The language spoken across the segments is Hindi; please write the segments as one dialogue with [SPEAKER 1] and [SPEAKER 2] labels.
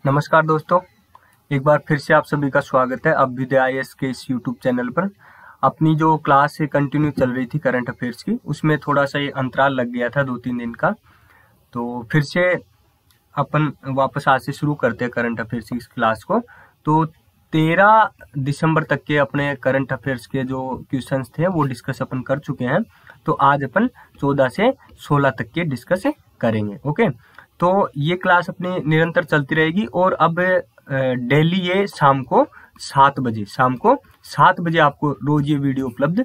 [SPEAKER 1] नमस्कार दोस्तों, एक बार फिर से आप सभी का स्वागत है अभ्युदय आईएएस के इस यूट्यूब चैनल पर। अपनी जो क्लास है कंटिन्यू चल रही थी करंट अफेयर्स की, उसमें थोड़ा सा ये अंतराल लग गया था 2-3 दिन का। तो फिर से अपन वापस आज से शुरू करते हैं करंट अफेयर्स की इस क्लास को। तो 13 दिसंबर तक के अपने करंट अफेयर्स के जो क्वेश्चंस थे वो डिस्कस अपन कर चुके हैं। तो आज अपन 14 से 16 तक के डिस्कस करेंगे। ओके, तो ये क्लास अपनी निरंतर चलती रहेगी और अब डेली ये शाम को 7 बजे आपको रोज ये वीडियो उपलब्ध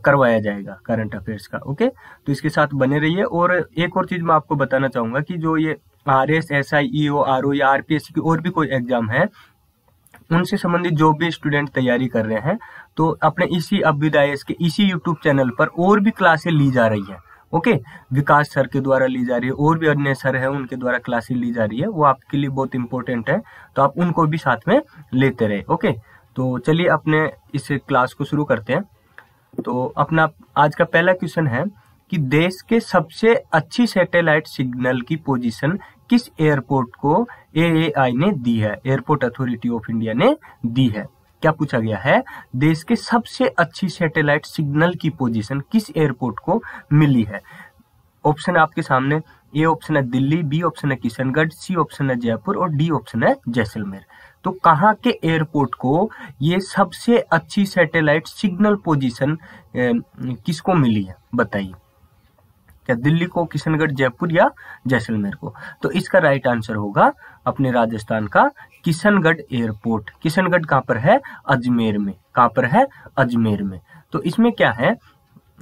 [SPEAKER 1] करवाया जाएगा करंट अफेयर्स का। ओके, तो इसके साथ बने रहिए। और एक और चीज मैं आपको बताना चाहूंगा कि जो ये RS, SI, EO, RO या RPSC की और भी कोई एग्जाम है, उनसे संबंधित जो भी स्टूडेंट तैयारी कर रहे हैं, तो अपने इसी अभ्युदय आईएएस के इसी यूट्यूब चैनल पर और भी क्लासें ली जा रही है। ओके, विकास सर के द्वारा ली जा रही है और भी अन्य सर है उनके द्वारा क्लासेस ली जा रही है। वो आपके लिए बहुत इंपॉर्टेंट है, तो आप उनको भी साथ में लेते रहे। ओके, तो चलिए अपने इस क्लास को शुरू करते हैं। तो अपना आज का पहला क्वेश्चन है कि देश के सबसे अच्छी सैटेलाइट सिग्नल की पोजीशन किस एयरपोर्ट को AAI ने दी है, एयरपोर्ट अथॉरिटी ऑफ इंडिया ने दी है। क्या पूछा गया है, देश के सबसे अच्छी सैटेलाइट सिग्नल की पोजीशन किस एयरपोर्ट को मिली है। ऑप्शन आपके सामने, ए ऑप्शन है दिल्ली, बी ऑप्शन है किशनगढ़, सी ऑप्शन है जयपुर और डी ऑप्शन है जैसलमेर। तो कहाँ के एयरपोर्ट को ये सबसे अच्छी सैटेलाइट सिग्नल पोजीशन किसको मिली है, बताइए। क्या दिल्ली को, किशनगढ़, जयपुर या जैसलमेर को? तो इसका राइट आंसर होगा अपने राजस्थान का किशनगढ़ एयरपोर्ट। किशनगढ़ कहाँ पर है? अजमेर में। कहाँ पर है? अजमेर में। तो इसमें क्या है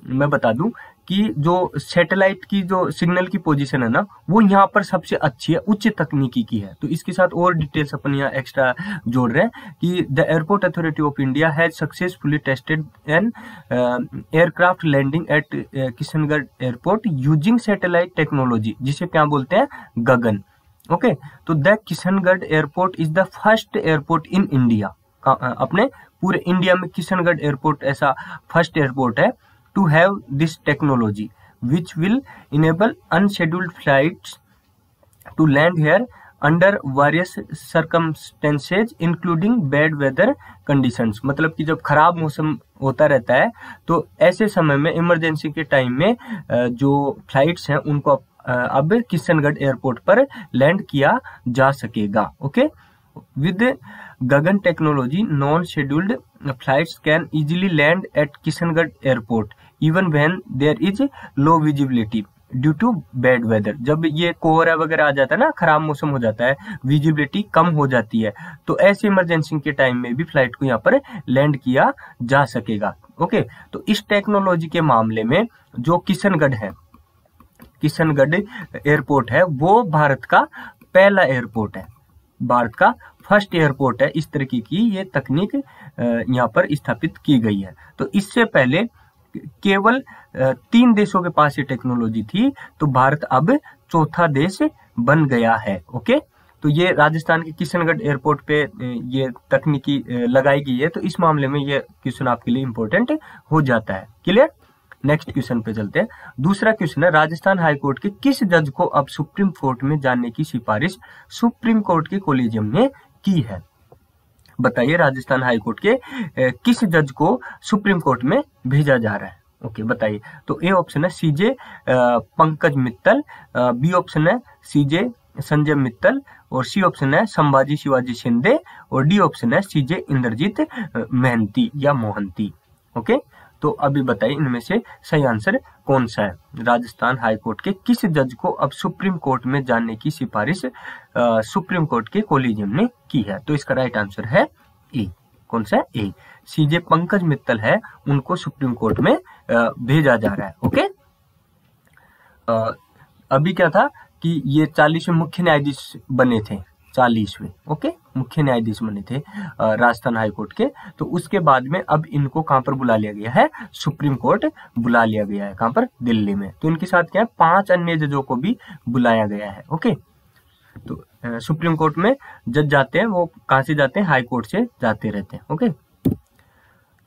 [SPEAKER 1] मैं बता दूं कि जो सैटेलाइट की जो सिग्नल की पोजीशन है ना, वो यहाँ पर सबसे अच्छी है, उच्च तकनीकी की है। तो इसके साथ और डिटेल्स अपन यहाँ एक्स्ट्रा जोड़ रहे हैं कि the airport authority of India has successfully tested an aircraft landing at Kishangarh airport using satellite technology, जिसे क्या बोलते हैं? गगन। ओके, तो the Kishangarh airport is the first airport in India. अपने पूरे इंडिया में किशनगढ़ एयरपोर्ट ऐसा फर्स्ट एयरपोर्ट है to have this technology which will enable unscheduled flights to land here under various circumstances including bad weather conditions। मतलब कि जब खराब मौसम होता रहता है तो ऐसे समय में, इमरजेंसी के टाइम में जो फ्लाइट्स हैं उनको अब किशनगढ़ एयरपोर्ट पर लैंड किया जा सकेगा। Okay, with Gagan technology non scheduled flights can easily land at Kishangarh airport even when there is low visibility due to bad weather. जब ये कोहरा वगैरह आ जाता है ना, खराब मौसम हो जाता है, विजिबिलिटी कम हो जाती है, तो ऐसे इमरजेंसी के टाइम में भी फ्लाइट को यहाँ पर लैंड किया जा सकेगा। ओके, तो इस टेक्नोलॉजी के मामले में जो किशनगढ़ है, किशनगढ़ एयरपोर्ट है, वो भारत का पहला एयरपोर्ट है, भारत का फर्स्ट एयरपोर्ट है। इस तरीके की ये तकनीक यहाँ पर स्थापित की गई है। तो इससे पहले केवल 3 देशों के पास ये टेक्नोलॉजी थी, तो भारत अब चौथा देश बन गया है। ओके, तो ये राजस्थान के किशनगढ़ एयरपोर्ट पे ये तकनीकी लगाई गई है। तो इस मामले में ये क्वेश्चन आपके लिए इंपॉर्टेंट हो जाता है। क्लियर? नेक्स्ट क्वेश्चन पे चलते हैं। दूसरा क्वेश्चन है, राजस्थान हाईकोर्ट के किस जज को अब सुप्रीम कोर्ट में जाने की सिफारिश सुप्रीम कोर्ट के कोलिजियम ने की है। बताइए, राजस्थान हाईकोर्ट के किस जज को सुप्रीम कोर्ट में भेजा जा रहा है। ओके, बताइए। तो ए ऑप्शन है CJ Pankaj Mittal, B option है CJ संजय मित्तल और सी ऑप्शन है संभाजी शिवाजी शिंदे और डी ऑप्शन है CJ इंद्रजीत महंती या मोहंती। ओके, तो अभी बताइए इनमें से सही आंसर कौन सा है। राजस्थान हाईकोर्ट के किस जज को अब सुप्रीम कोर्ट में जाने की सिफारिश सुप्रीम कोर्ट के कोलिजियम ने की है। तो इसका राइट आंसर है ए। कौन सा? ए। CJ पंकज मित्तल है, उनको सुप्रीम कोर्ट में भेजा जा रहा है। ओके, अभी क्या था कि ये 40वें मुख्य न्यायाधीश बने थे, 40वें। ओके, मुख्य न्यायाधीश बने थे राजस्थान हाईकोर्ट के। तो उसके बाद में अब इनको कहां पर बुला लिया गया है? सुप्रीम कोर्ट बुला लिया गया है। कहां पर? दिल्ली में। तो इनके साथ क्या है? 5 अन्य जजों को भी बुलाया गया है। ओके, तो सुप्रीम कोर्ट में जज जाते हैं, वो कहां से जाते हैं? हाई कोर्ट से जाते रहते हैं। ओके,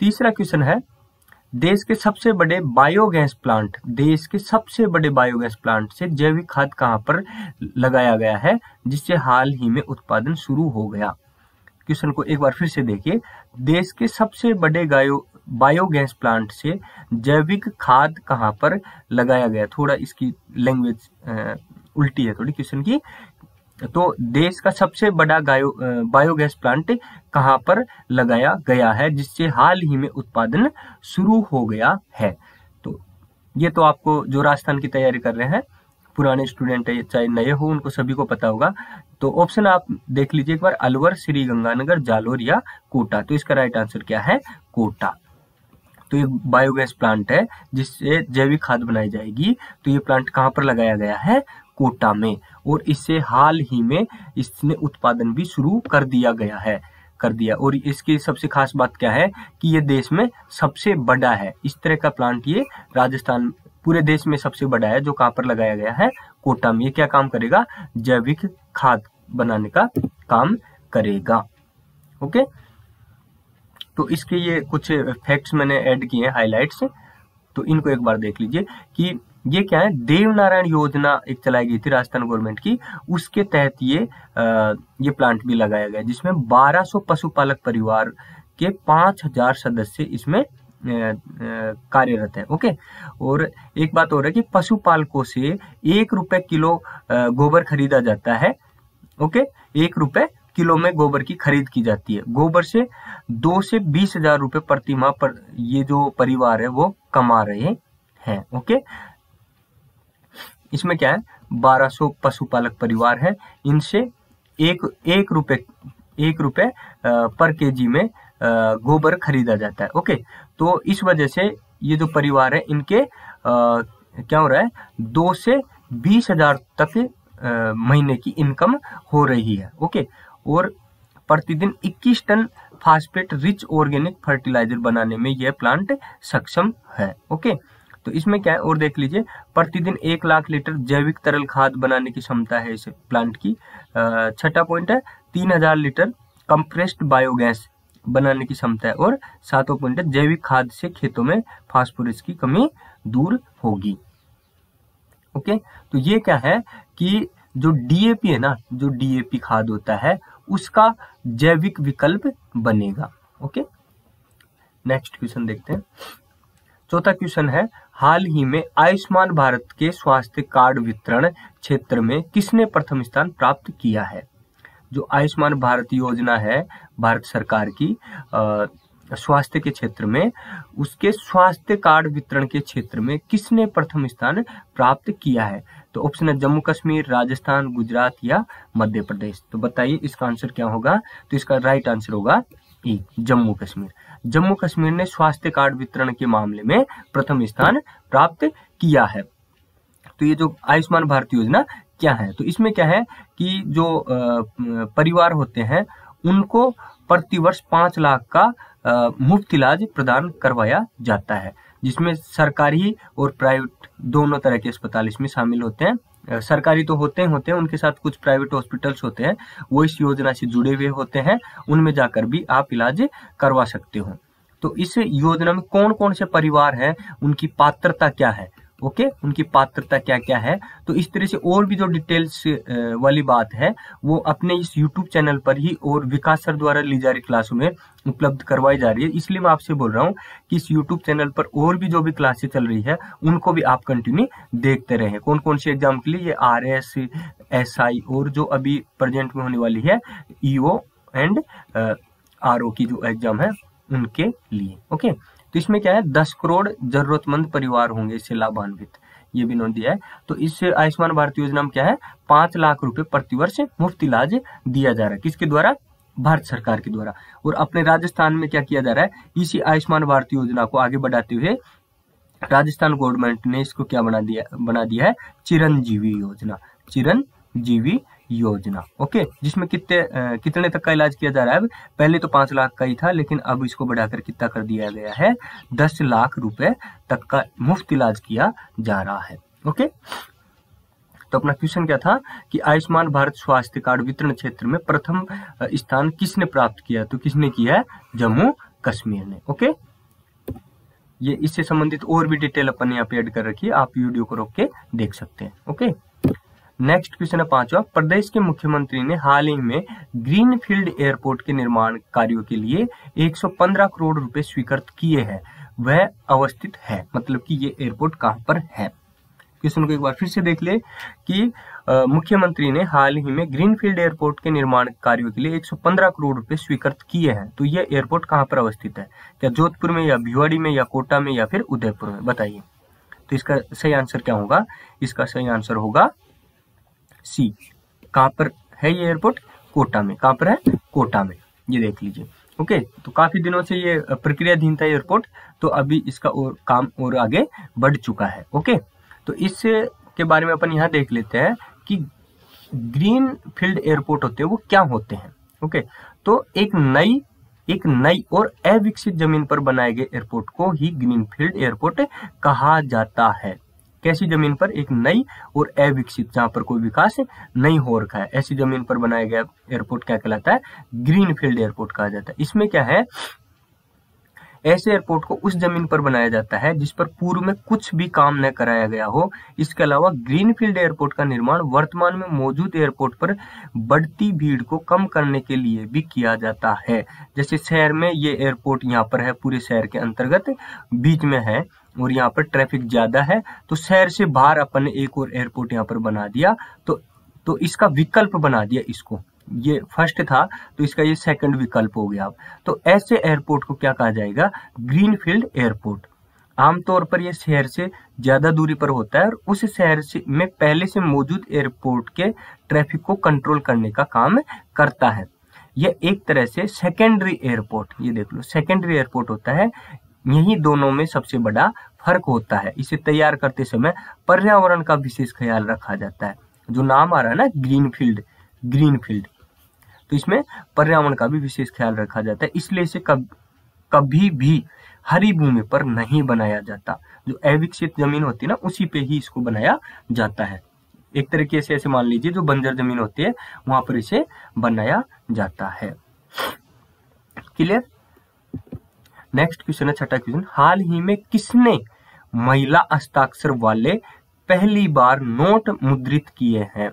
[SPEAKER 1] तीसरा क्वेश्चन है, देश के सबसे बड़े बायोगैस प्लांट से जैविक खाद कहाँ पर लगाया गया है जिससे हाल ही में उत्पादन शुरू हो गया। क्वेश्चन को एक बार फिर से देखिए, देश के सबसे बड़े बायोगैस प्लांट से जैविक खाद कहाँ पर लगाया गया। थोड़ा इसकी लैंग्वेज उल्टी है थोड़ी क्वेश्चन की। तो देश का सबसे बड़ा बायोगैस प्लांट कहाँ पर लगाया गया है जिससे हाल ही में उत्पादन शुरू हो गया है। तो ये तो आपको जो राजस्थान की तैयारी कर रहे हैं, पुराने स्टूडेंट है चाहे नए हो, उनको सभी को पता होगा। तो ऑप्शन आप देख लीजिए एक बार, अलवर, श्रीगंगानगर, जालोर या कोटा। तो इसका राइट आंसर क्या है, कोटा। तो ये बायोगैस प्लांट है जिससे जैविक खाद बनाई जाएगी। तो ये प्लांट कहाँ पर लगाया गया है, कोटा में, और इससे हाल ही में इसने उत्पादन भी शुरू कर दिया। और इसकी सबसे खास बात क्या है कि ये देश में सबसे बड़ा है। इस तरह का प्लांट ये राजस्थान पूरे देश में सबसे बड़ा है, जो कहाँ पर लगाया गया है, कोटा में। ये क्या काम करेगा, जैविक खाद बनाने का काम करेगा। ओके, तो इसके ये कुछ फैक्ट्स मैंने ऐड किए हैं, हाइलाइट्स। तो इनको एक बार देख लीजिए कि ये क्या है, देवनारायण योजना एक चलाई गई थी राजस्थान गवर्नमेंट की, उसके तहत ये प्लांट भी लगाया गया जिसमें 1200 पशुपालक परिवार के 5000 सदस्य इसमें कार्यरत है। ओके, और एक बात और है कि पशुपालकों से 1 रुपए किलो गोबर खरीदा जाता है। ओके, 1 रुपए किलो में गोबर की खरीद की जाती है। गोबर से 2 से 20,000 रुपए प्रति माह पर ये जो परिवार है वो कमा रहे हैं। ओके, इसमें क्या है, 1200 पशुपालक परिवार है, इनसे एक रुपए पर केजी में गोबर खरीदा जाता है। ओके, तो इस वजह से ये जो परिवार है इनके क्या हो रहा है, 2 से 20,000 तक महीने की इनकम हो रही है। ओके, और प्रतिदिन 21 ton phosphate rich organic fertiliser बनाने में यह प्लांट सक्षम है। ओके, तो इसमें क्या है और देख लीजिए, प्रतिदिन 1 लाख लीटर जैविक तरल खाद बनाने की क्षमता है इस प्लांट की। छठा पॉइंट है 3000 लीटर कंप्रेस्ड बायोगैस बनाने की क्षमता है। और 7वां पॉइंट है जैविक खाद से खेतों में फास्फोरस की कमी दूर होगी। ओके, तो ये क्या है कि जो डीएपी है ना, जो डीएपी खाद होता है उसका जैविक विकल्प बनेगा। ओके, नेक्स्ट क्वेश्चन देखते हैं। चौथा क्वेश्चन है, हाल ही में आयुष्मान भारत के स्वास्थ्य कार्ड वितरण क्षेत्र में किसने प्रथम स्थान प्राप्त किया है। जो आयुष्मान भारत योजना है भारत सरकार की स्वास्थ्य के क्षेत्र में, उसके स्वास्थ्य कार्ड वितरण के क्षेत्र में किसने प्रथम स्थान प्राप्त किया है। तो ऑप्शन है जम्मू कश्मीर, राजस्थान, गुजरात या मध्य प्रदेश। तो बताइए इसका आंसर क्या होगा। तो इसका राइट आंसर होगा ई, जम्मू कश्मीर। जम्मू कश्मीर ने स्वास्थ्य कार्ड वितरण के मामले में प्रथम स्थान प्राप्त किया है। तो ये जो आयुष्मान भारत योजना क्या है, तो इसमें क्या है कि जो परिवार होते हैं उनको प्रतिवर्ष 5 लाख का मुफ्त इलाज प्रदान करवाया जाता है, जिसमें सरकारी और प्राइवेट दोनों तरह के अस्पताल इसमें शामिल होते हैं। सरकारी तो होते हैं, उनके साथ कुछ प्राइवेट हॉस्पिटल्स होते हैं, वो इस योजना से जुड़े हुए होते हैं, उनमें जाकर भी आप इलाज करवा सकते हो। तो इस योजना में कौन कौन से परिवार हैं, उनकी पात्रता क्या है, ओके, उनकी पात्रता क्या क्या है। तो इस तरह से और भी जो डिटेल्स वाली बात है वो अपने इस YouTube चैनल पर ही और विकास सर द्वारा ली जा रही क्लासों में उपलब्ध करवाई जा रही है। इसलिए मैं आपसे बोल रहा हूँ कि इस YouTube चैनल पर और भी जो भी क्लासेस चल रही है उनको भी आप कंटिन्यू देखते रहें। कौन कौन से एग्जाम के लिए, ये RS, SI और जो अभी प्रेजेंट में होने वाली है EO एंड RO की जो एग्जाम है उनके लिए। ओके, तो इसमें क्या है 10 करोड़ जरूरतमंद परिवार होंगे इससे लाभान्वित, ये भी नोट दिया है। तो इस आयुष्मान भारत योजना में क्या है 5 लाख रुपए प्रतिवर्ष मुफ्त इलाज दिया जा रहा है, किसके द्वारा, भारत सरकार के द्वारा। और अपने राजस्थान में क्या किया जा रहा है, इसी आयुष्मान भारत योजना को आगे बढ़ाते हुए राजस्थान गवर्नमेंट ने इसको क्या बना दिया है चिरंजीवी योजना, चिरंजीवी योजना। ओके, जिसमें कितने तक का इलाज किया जा रहा है। अब पहले तो 5 लाख का ही था, लेकिन अब इसको बढ़ाकर कितना कर दिया गया है 10 लाख रुपए तक का मुफ्त इलाज किया जा रहा है। ओके, तो अपना क्वेश्चन क्या था कि आयुष्मान भारत स्वास्थ्य कार्ड वितरण क्षेत्र में प्रथम स्थान किसने प्राप्त किया, तो किसने किया है, जम्मू कश्मीर ने। ओके, ये इससे संबंधित और भी डिटेल अपन यहाँ पे ऐड कर रखी है, आप वीडियो को रोक के देख सकते हैं। ओके, नेक्स्ट क्वेश्चन है 5वां। प्रदेश के मुख्यमंत्री ने हाल ही में ग्रीनफील्ड एयरपोर्ट के निर्माण कार्यों के लिए 115 करोड़ रुपए स्वीकृत किए हैं, वह अवस्थित है, मतलब कि ये एयरपोर्ट कहाँ पर है। क्वेश्चन को एक बार फिर से देख ले कि मुख्यमंत्री ने हाल ही में ग्रीनफील्ड एयरपोर्ट के निर्माण कार्यों के लिए 115 करोड़ रुपए स्वीकृत किए हैं, तो यह एयरपोर्ट कहाँ पर अवस्थित है? क्या जोधपुर में, या भिवाड़ी में, या कोटा में, या फिर उदयपुर में? बताइए। तो इसका सही आंसर क्या होगा? इसका सही आंसर होगा सी। कहाँ पर है ये एयरपोर्ट? कोटा में। कहाँ पर है? कोटा में। ये देख लीजिए। ओके, तो काफी दिनों से ये प्रक्रियाधीन था एयरपोर्ट, तो अभी इसका और काम और आगे बढ़ चुका है। ओके, तो इससे के बारे में अपन यहाँ देख लेते हैं कि ग्रीन फील्ड एयरपोर्ट होते हैं वो क्या होते हैं। ओके, तो एक नई और अविकसित जमीन पर बनाए गए एयरपोर्ट को ही ग्रीन फील्ड एयरपोर्ट कहा जाता है। कैसी जमीन पर? एक नई और अविकसित, जहां पर कोई विकास नहीं हो रखा है, ऐसी जमीन पर बनाया गया एयरपोर्ट क्या कहलाता है? ग्रीन फील्ड एयरपोर्ट कहा जाता है। इसमें क्या है, ऐसे एयरपोर्ट को उस जमीन पर बनाया जाता है जिस पर पूर्व में कुछ भी काम न कराया गया हो। इसके अलावा ग्रीनफील्ड एयरपोर्ट का निर्माण वर्तमान में मौजूद एयरपोर्ट पर बढ़ती भीड़ को कम करने के लिए भी किया जाता है। जैसे शहर में ये एयरपोर्ट यहाँ पर है, पूरे शहर के अंतर्गत बीच में है और यहाँ पर ट्रैफिक ज्यादा है, तो शहर से बाहर अपन ने एक और एयरपोर्ट यहाँ पर बना दिया, तो इसका विकल्प बना दिया इसको। ये फर्स्ट था तो इसका ये सेकंड विकल्प हो गया। तो ऐसे एयरपोर्ट को क्या कहा जाएगा? Greenfield airport. आमतौर पर यह शहर से ज्यादा दूरी पर होता है और उस शहर से में पहले से मौजूद एयरपोर्ट के ट्रैफिक को कंट्रोल करने का काम करता है। यह एक तरह से सेकेंडरी एयरपोर्ट, ये देख लो, सेकेंडरी एयरपोर्ट होता है। यही दोनों में सबसे बड़ा फर्क होता है। इसे तैयार करते समय पर्यावरण का विशेष ख्याल रखा जाता है। जो नाम आ रहा है ना ग्रीनफील्ड, तो इसमें पर्यावरण का भी विशेष ख्याल रखा जाता है, इसलिए इसे कभी भी हरी भूमि पर नहीं बनाया जाता। जो अविकसित जमीन होती है ना, उसी पे ही इसको बनाया जाता है। एक तरीके से ऐसे मान लीजिए, जो बंजर जमीन होती है वहां पर इसे बनाया जाता है। क्लियर? नेक्स्ट क्वेश्चन है 6वां क्वेश्चन। हाल ही में किसने महिला हस्ताक्षर वाले पहली बार नोट मुद्रित किए हैं?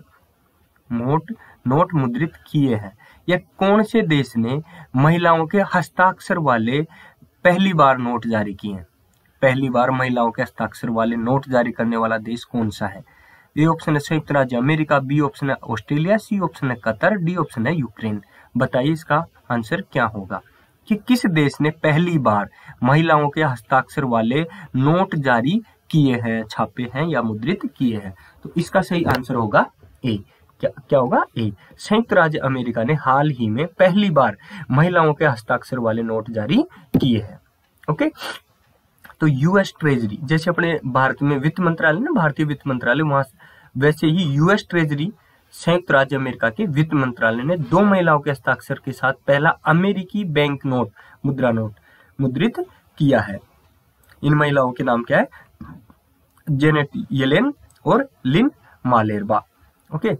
[SPEAKER 1] नोट मुद्रित किए हैं। या कौन से देश ने महिलाओं के हस्ताक्षर वाले पहली बार नोट जारी किए हैं? पहली बार महिलाओं के हस्ताक्षर वाले नोट जारी करने वाला देश कौन सा है? ए ऑप्शन है संयुक्त राज्य अमेरिका, बी ऑप्शन है ऑस्ट्रेलिया, सी ऑप्शन है कतर, डी ऑप्शन है यूक्रेन। बताइए इसका आंसर क्या होगा कि किस देश ने पहली बार महिलाओं के हस्ताक्षर वाले नोट जारी किए हैं, छापे हैं या मुद्रित किए हैं? तो इसका सही आंसर होगा ए। क्या होगा? ए। संयुक्त राज्य अमेरिका ने हाल ही में पहली बार महिलाओं के हस्ताक्षर वाले नोट जारी किए हैं। ओके, तो यूएस ट्रेजरी, जैसे अपने भारत में वित्त मंत्रालय ना, भारतीय वित्त मंत्रालय, वहां वैसे ही यूएस ट्रेजरी, संयुक्त राज्य अमेरिका के वित्त मंत्रालय ने 2 महिलाओं के हस्ताक्षर के साथ पहला अमेरिकी बैंक नोट, मुद्रा नोट मुद्रित किया है। इन महिलाओं के नाम क्या है? जेनेट येलेन और लिन मालेरबा। ओके,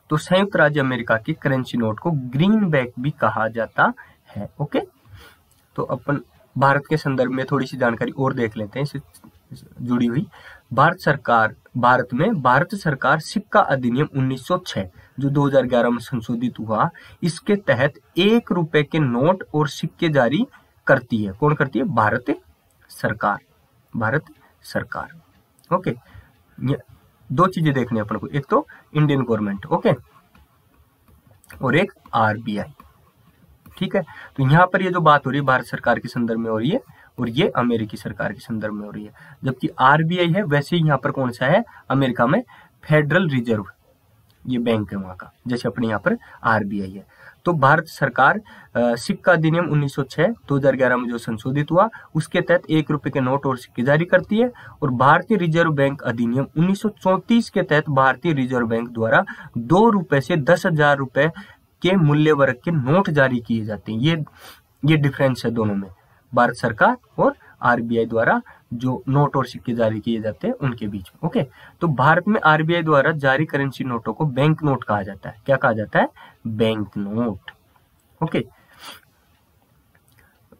[SPEAKER 1] तो संयुक्त राज्य अमेरिका की करेंसी नोट को ग्रीनबैक भी कहा जाता है। ओके, तो अपन भारत के संदर्भ में थोड़ी सी जानकारी और देख लेते हैं इससे जुड़ी हुई। भारत सरकार सिक्का अधिनियम 1906 जो 2011 में संशोधित हुआ, इसके तहत 1 रुपए के नोट और सिक्के जारी करती है। कौन करती है? भारत सरकार। ओके, 2 चीजें देखनी है अपन को, एक तो इंडियन गवर्नमेंट, ओके, और एक आरबीआई। ठीक है, तो यहाँ पर ये जो बात हो रही है भारत सरकार के संदर्भ में हो रही है और ये अमेरिकी सरकार के संदर्भ में हो रही है। जबकि आरबीआई है, वैसे ही यहाँ पर कौन सा है? अमेरिका में फेडरल रिजर्व, ये बैंक है वहां का, जैसे अपने यहाँ पर आरबीआई है। तो भारत सरकार सिक्का अधिनियम 1906 2011 में जो संशोधित हुआ, उसके तहत 1 रुपए के नोट और सिक्के जारी करती है। और भारतीय रिजर्व बैंक अधिनियम 1934 के तहत भारतीय रिजर्व बैंक द्वारा 2 रुपए से 10,000 रुपए के मूल्य वर्ग के नोट जारी किए जाते हैं। ये डिफरेंस है दोनों में, भारत सरकार और आरबीआई द्वारा जो नोट और सिक्के जारी किए जाते हैं उनके बीच में। ओके, तो भारत में आरबीआई द्वारा जारी करेंसी नोटों को बैंक नोट कहा जाता है। क्या कहा जाता है? Bank note. ओके,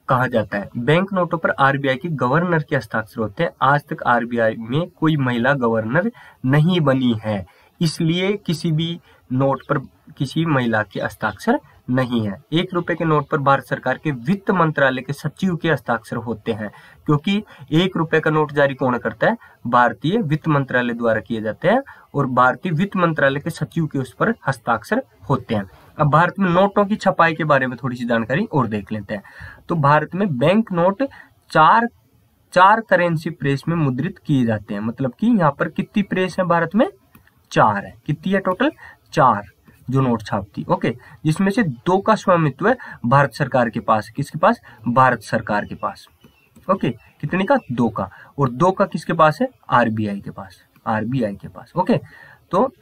[SPEAKER 1] कहा जाता है। बैंक नोटों पर आरबीआई के गवर्नर के हस्ताक्षर होते हैं। आज तक आरबीआई में कोई महिला गवर्नर नहीं बनी है, इसलिए किसी भी नोट पर किसी महिला के हस्ताक्षर नहीं है। 1 रुपए के नोट पर भारत सरकार के वित्त मंत्रालय के सचिव के हस्ताक्षर होते हैं, क्योंकि 1 रुपए का नोट जारी कौन करता है? भारतीय वित्त मंत्रालय द्वारा किए जाते हैं, और भारतीय वित्त मंत्रालय के सचिव के उस पर हस्ताक्षर होते हैं। अब भारत में नोटों की छपाई के बारे में थोड़ी सी जानकारी और देख लेते हैं। तो भारत में बैंक नोट चार करेंसी प्रेस में मुद्रित किए जाते हैं। मतलब कि यहाँ पर कितनी प्रेस है भारत में? 4 है। कितनी है टोटल? 4 जो नोट छापती। ओके, जिसमें से 2 का स्वामित्व भारत सरकार के पास है। किसके पास? भारत सरकार के पास। ओके, कितने का? 2 का। और 2 का किसके पास है? आरबीआई के पास। आरबीआई के पास। ओके, तो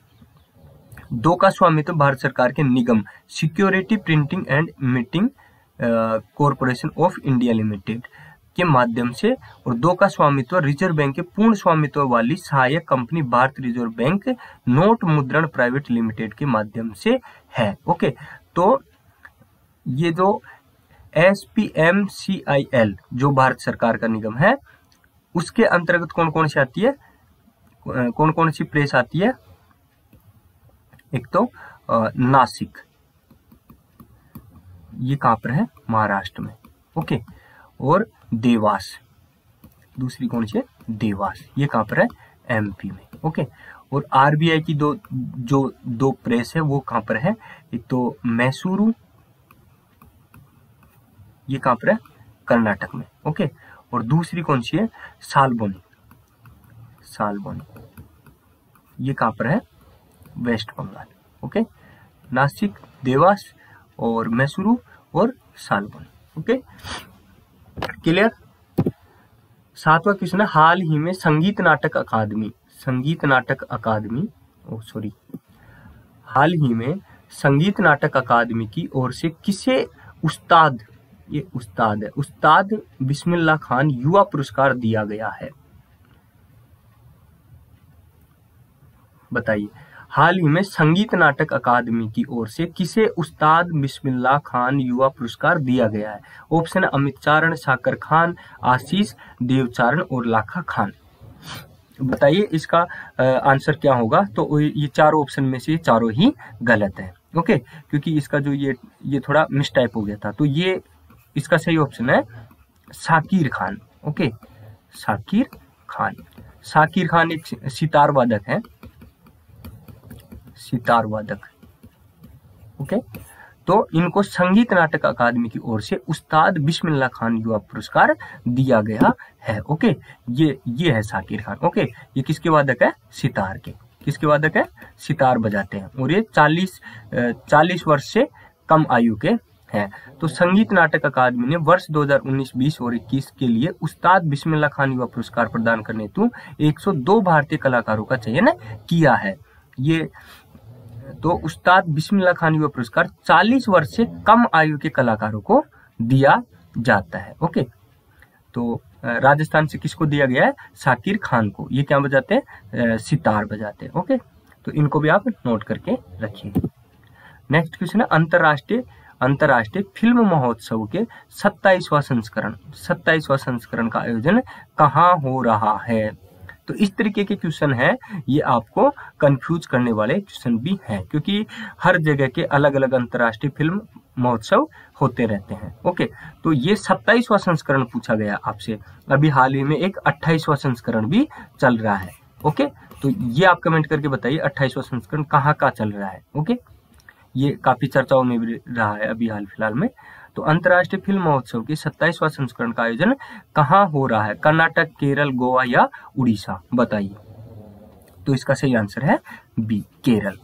[SPEAKER 1] 2 का स्वामित्व भारत सरकार के निगम security printing and minting corporation of India limited के माध्यम से, और 2 का स्वामित्व रिजर्व बैंक के पूर्ण स्वामित्व वाली सहायक कंपनी भारतीय रिजर्व बैंक नोट मुद्रण प्राइवेट लिमिटेड के माध्यम से है। ओके, तो ये जो SPMCIL जो भारत सरकार का निगम है, उसके अंतर्गत कौन कौन सी आती है? कौन कौन सी प्रेस आती है? एक तो नासिक, ये कहां पर है? महाराष्ट्र में। ओके, और देवास, दूसरी कौन सी है? देवास, ये कहां पर है? एमपी में। ओके, और आरबीआई की दो प्रेस है, वो कहां पर है? एक तो मैसूरू, ये कहां पर है? कर्नाटक में। ओके, और दूसरी कौन सी है? सालबोनी, ये कहां पर है? वेस्ट बंगाल। ओके, नासिक, देवास और मैसूरू और सालबोनी। Okay, clear? 7वां क्वेश्चन है, हाल ही में संगीत नाटक अकादमी की ओर से किसे उस्ताद, ये उस्ताद है, उस्ताद बिस्मिल्लाह खान युवा पुरस्कार दिया गया है? बताइए। हाल ही में संगीत नाटक अकादमी की ओर से किसे उस्ताद बिस्मिल्लाह खान युवा पुरस्कार दिया गया है? ऑप्शन: अमित चारण, साकर खान, आशीष देवचारण और लाखा खान। बताइए इसका आंसर क्या होगा? तो ये चारों ऑप्शन में से चारों ही गलत है। ओके, क्योंकि इसका जो ये थोड़ा मिसटाइप हो गया था, तो ये इसका सही ऑप्शन है साकिर खान। ओके, साकिर खान एक सितार वादक है, सितार वादक। ओके, तो इनको संगीत नाटक अकादमी की ओर से उस्ताद बिस्मिल्लाह खान युवा पुरस्कार दिया गया है। ओके, ये है साकिर खान। ओके, ये किसके वादक है? सितार के। किसके वादक है? सितार बजाते हैं, और ये 40 वर्ष से कम आयु के हैं। तो संगीत नाटक अकादमी ने वर्ष 2019, 20 और 21 के लिए उस्ताद बिस्मिल्लाह खान युवा पुरस्कार प्रदान करने हेतु 102 भारतीय कलाकारों का चयन किया है। ये तो उस्ताद बिस्मिल्लाह खान युवा पुरस्कार 40 वर्ष से कम आयु के कलाकारों को दिया जाता है। ओके, तो राजस्थान से किसको दिया गया है? साकिर खान को। ये क्या बजाते हैं? सितार बजाते हैं। ओके, तो इनको भी आप नोट करके रखिए। नेक्स्ट क्वेश्चन है, अंतर्राष्ट्रीय फिल्म महोत्सव के 27वां संस्करण का आयोजन कहाँ हो रहा है? तो इस तरीके के क्वेश्चन है, ये आपको कंफ्यूज करने वाले क्वेश्चन भी हैं, क्योंकि हर जगह के अलग अलग अंतर्राष्ट्रीय फिल्म महोत्सव होते रहते हैं। ओके, तो ये 27वां संस्करण पूछा गया आपसे। अभी हाल ही में एक 28वां संस्करण भी चल रहा है। ओके, तो ये आप कमेंट करके बताइए 28वां संस्करण कहाँ का चल रहा है। ओके, ये काफी चर्चाओं में भी रहा है अभी हाल फिलहाल में। तो अंतर्राष्ट्रीय फिल्म महोत्सव के 27वां संस्करण का आयोजन कहाँ हो रहा है? कर्नाटक, केरल, गोवा या उड़ीसा? बताइए। तो इसका सही आंसर है बी, केरल।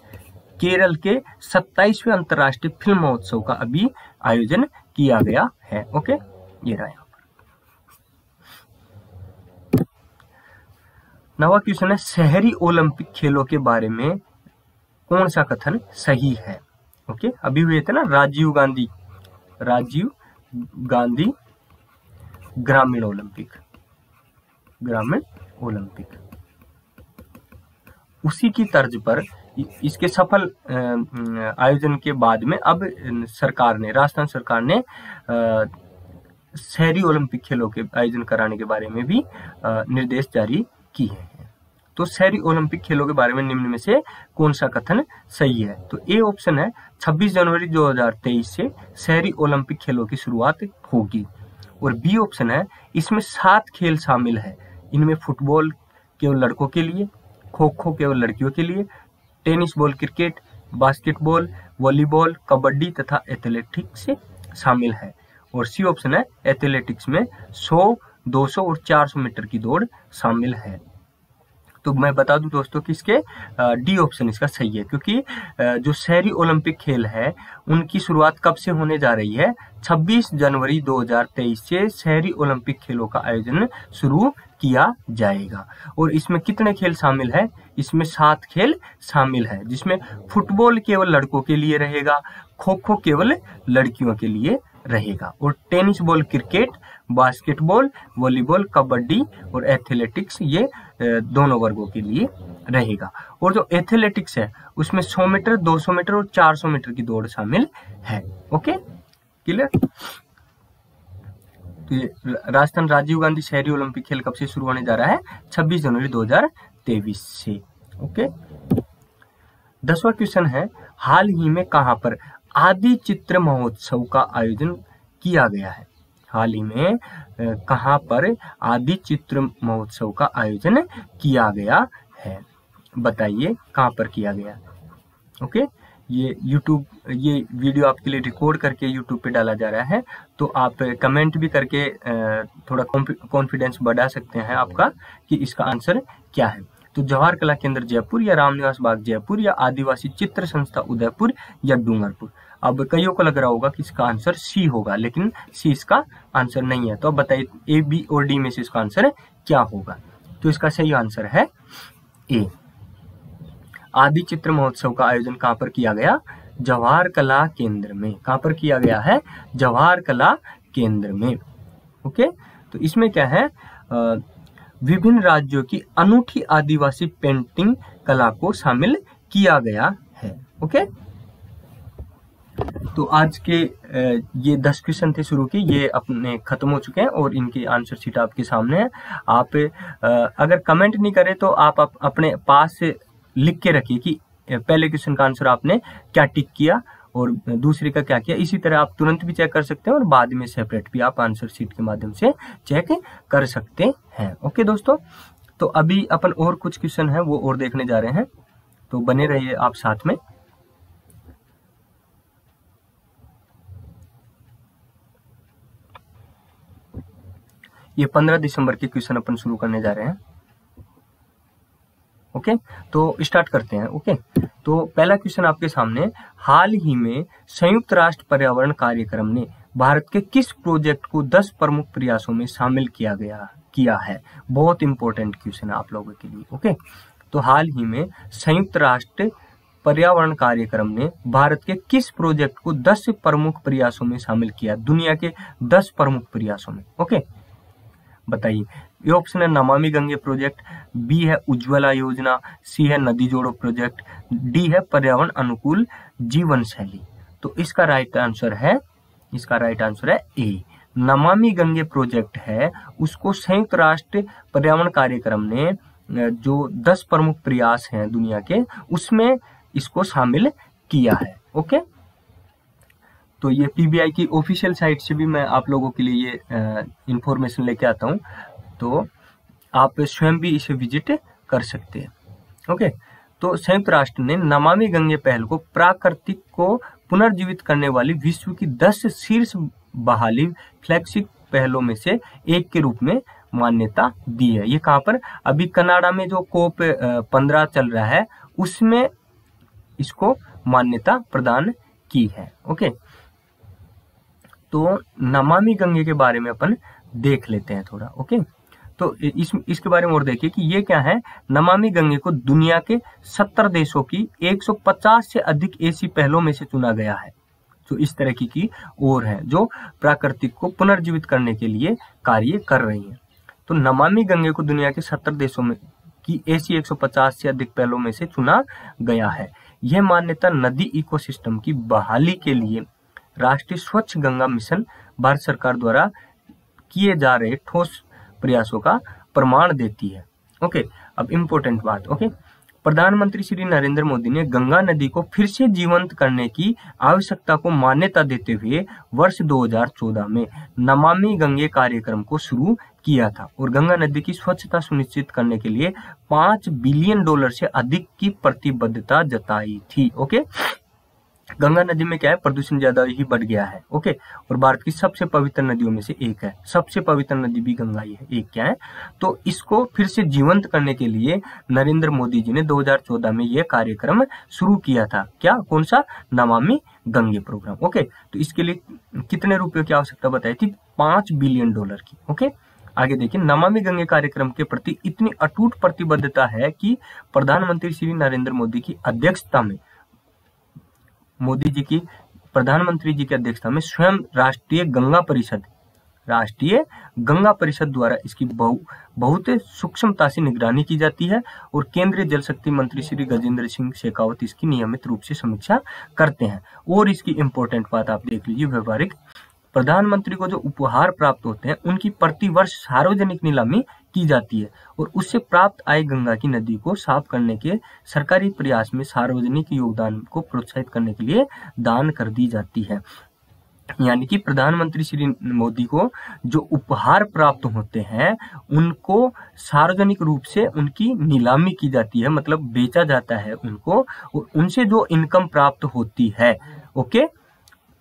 [SPEAKER 1] केरल के 27वें अंतर्राष्ट्रीय फिल्म महोत्सव का अभी आयोजन किया गया है। ओके, ये रहा यहाँ पर। 9वां क्वेश्चन है, शहरी ओलंपिक खेलों के बारे में कौन सा कथन सही है? ओके, अभी हुए थे ना राजीव गांधी ग्रामीण ओलंपिक, उसी की तर्ज पर इसके सफल आयोजन के बाद में अब राजस्थान सरकार ने शहरी ओलंपिक खेलों के आयोजन कराने के बारे में भी निर्देश जारी किए हैं। तो शहरी ओलंपिक खेलों के बारे में निम्न में से कौन सा कथन सही है? तो ए ऑप्शन है 26 जनवरी 2023 से शहरी ओलंपिक खेलों की शुरुआत होगी। और बी ऑप्शन है इसमें 7 खेल शामिल है। इनमें फुटबॉल केवल लड़कों के लिए, खो खो केवल लड़कियों के लिए, tennis ball, cricket, basketball, volleyball, kabaddi तथा एथलेटिक्स शामिल है। और सी ऑप्शन है एथलेटिक्स में 100, 200 और 400 मीटर की दौड़ शामिल है। तो मैं बता दूं दोस्तों कि इसके डी ऑप्शन इसका सही है, क्योंकि जो शहरी ओलंपिक खेल है उनकी शुरुआत कब से होने जा रही है? 26 जनवरी 2023 से शहरी ओलंपिक खेलों का आयोजन शुरू किया जाएगा। और इसमें कितने खेल शामिल है? इसमें 7 खेल शामिल है, जिसमें फुटबॉल केवल लड़कों के लिए रहेगा, खो खो केवल लड़कियों के लिए रहेगा, और tennis ball, cricket, basketball, volleyball, kabaddi और एथलेटिक्स ये दोनों वर्गों के लिए रहेगा। और जो एथलेटिक्स है उसमें 100 मीटर, 200 मीटर और 400 मीटर की दौड़ शामिल है। Okay, clear? तो ये राजस्थान राजीव गांधी शहरी ओलंपिक खेल कब से शुरू होने जा रहा है? 26 जनवरी 2023 से। ओके, 10वां क्वेश्चन है, हाल ही में कहां पर आदि चित्र महोत्सव का आयोजन किया गया है? हाल ही में कहां पर आदि चित्र महोत्सव का आयोजन किया गया है? बताइए कहां पर किया गया? ओके, ये वीडियो आपके लिए रिकॉर्ड करके YouTube पे डाला जा रहा है, तो आप कमेंट भी करके थोड़ा कॉन्फिडेंस बढ़ा सकते हैं आपका कि इसका आंसर क्या है। तो जवाहर कला केंद्र जयपुर, या रामनिवास बाग जयपुर, या आदिवासी चित्र संस्था उदयपुर, या डूंगरपुर। अब कईयों को लग रहा होगा कि इसका आंसर सी होगा, लेकिन सी इसका आंसर नहीं है। तो अब बताइए ए, बी और डी में से इसका आंसर क्या होगा? तो इसका सही आंसर है ए। आदि चित्र महोत्सव का आयोजन कहां पर किया गया? जवाहर कला केंद्र में। कहां पर किया गया है? जवाहर कला केंद्र में। ओके, तो इसमें क्या है? विभिन्न राज्यों की अनूठी आदिवासी पेंटिंग कला को शामिल किया गया है। ओके, तो आज के ये 10 क्वेश्चन थे शुरू के, ये अपने खत्म हो चुके हैं और इनकी आंसर शीट आपके सामने है। आप अगर कमेंट नहीं करें तो आप अपने पास लिख के रखिए कि पहले क्वेश्चन का आंसर आपने क्या टिक किया और दूसरे का क्या किया। इसी तरह आप तुरंत भी चेक कर सकते हैं और बाद में सेपरेट भी आप आंसर शीट के माध्यम से चेक कर सकते हैं। ओके दोस्तों, तो अभी अपन और कुछ क्वेश्चन है वो और देखने जा रहे हैं, तो बने रहिए आप साथ में। ये 15 दिसंबर के क्वेश्चन अपन शुरू करने जा रहे हैं। ओके, तो स्टार्ट करते हैं। ओके, तो पहला क्वेश्चन आपके सामने, हाल ही में संयुक्त राष्ट्र पर्यावरण कार्यक्रम ने भारत के किस प्रोजेक्ट को 10 प्रमुख प्रयासों में शामिल किया है? बहुत इंपॉर्टेंट क्वेश्चन है आप लोगों के लिए। ओके, तो हाल ही में संयुक्त राष्ट्र पर्यावरण कार्यक्रम ने भारत के किस प्रोजेक्ट को 10 प्रमुख प्रयासों में शामिल किया? दुनिया के 10 प्रमुख प्रयासों में। ओके, बताइए। ये ऑप्शन है नमामि गंगे प्रोजेक्ट, बी है उज्ज्वला योजना, सी है नदी जोड़ो प्रोजेक्ट, डी है पर्यावरण अनुकूल जीवन शैली। तो इसका राइट आंसर है ए। नमामि गंगे प्रोजेक्ट है, उसको संयुक्त राष्ट्र पर्यावरण कार्यक्रम ने जो 10 प्रमुख प्रयास हैं दुनिया के, उसमें इसको शामिल किया है। ओके, तो ये पीबीआई की ऑफिशियल साइट से भी मैं आप लोगों के लिए ये इंफॉर्मेशन लेके आता हूँ, तो आप स्वयं भी इसे विजिट कर सकते हैं। ओके, तो संयुक्त राष्ट्र ने नमामि गंगे पहल को प्राकृतिक को पुनर्जीवित करने वाली विश्व की 10 शीर्ष बहाली फ्लैगशिप पहलों में से एक के रूप में मान्यता दी है। ये कहाँ पर? अभी कनाडा में जो COP 15 चल रहा है उसमें इसको मान्यता प्रदान की है। ओके, तो नमामि गंगे के बारे में अपन देख लेते हैं थोड़ा। ओके, तो इसके बारे में और देखिए कि ये क्या है। नमामि गंगे को दुनिया के 70 देशों की 150 से अधिक ऐसी पहलों में से चुना गया है जो इस तरह की और है, जो प्राकृतिक को पुनर्जीवित करने के लिए कार्य कर रही है। तो नमामि गंगे को दुनिया के 70 देशों में की ऐसी 150 से अधिक पहलों में से चुना गया है। यह मान्यता नदी इकोसिस्टम की बहाली के लिए राष्ट्रीय स्वच्छ गंगा मिशन भारत सरकार द्वारा किए जा रहे ठोस प्रयासों का प्रमाण देती है। ओके, अब इम्पोर्टेंट बात। ओके, प्रधानमंत्री श्री नरेंद्र मोदी ने गंगा नदी को फिर से जीवंत करने की आवश्यकता को मान्यता देते हुए वर्ष 2014 में नमामि गंगे कार्यक्रम को शुरू किया था और गंगा नदी की स्वच्छता सुनिश्चित करने के लिए $5 बिलियन से अधिक की प्रतिबद्धता जताई थी। ओके, गंगा नदी में क्या है, प्रदूषण ज्यादा ही बढ़ गया है। ओके, और भारत की सबसे पवित्र नदियों में से एक है, सबसे पवित्र नदी भी गंगा ही है, एक क्या है। तो इसको फिर से जीवंत करने के लिए नरेंद्र मोदी जी ने 2014 में यह कार्यक्रम शुरू किया था। क्या, कौन सा, नमामि गंगे प्रोग्राम। ओके, तो इसके लिए कितने रुपयों की आवश्यकता बताई थी, $5 बिलियन की। ओके, आगे देखिए, नमामि गंगे कार्यक्रम के प्रति इतनी अटूट प्रतिबद्धता है कि प्रधानमंत्री श्री नरेंद्र मोदी की अध्यक्षता में प्रधानमंत्री जी की अध्यक्षता में स्वयं राष्ट्रीय गंगा परिषद द्वारा इसकी बहुत सूक्ष्मता से निगरानी की जाती है और केंद्रीय जल शक्ति मंत्री श्री गजेंद्र सिंह शेखावत इसकी नियमित रूप से समीक्षा करते हैं। और इसकी इंपॉर्टेंट बात आप देख लीजिए, व्यवहारिक प्रधानमंत्री को जो उपहार प्राप्त होते हैं उनकी प्रतिवर्ष सार्वजनिक नीलामी की जाती है और उससे प्राप्त आय गंगा की नदी को साफ करने के सरकारी प्रयास में सार्वजनिक योगदान को प्रोत्साहित करने के लिए दान कर दी जाती है। यानी कि प्रधानमंत्री श्री मोदी को जो उपहार प्राप्त होते हैं उनको सार्वजनिक रूप से उनकी नीलामी की जाती है, मतलब बेचा जाता है उनको, और उनसे जो इनकम प्राप्त होती है, ओके,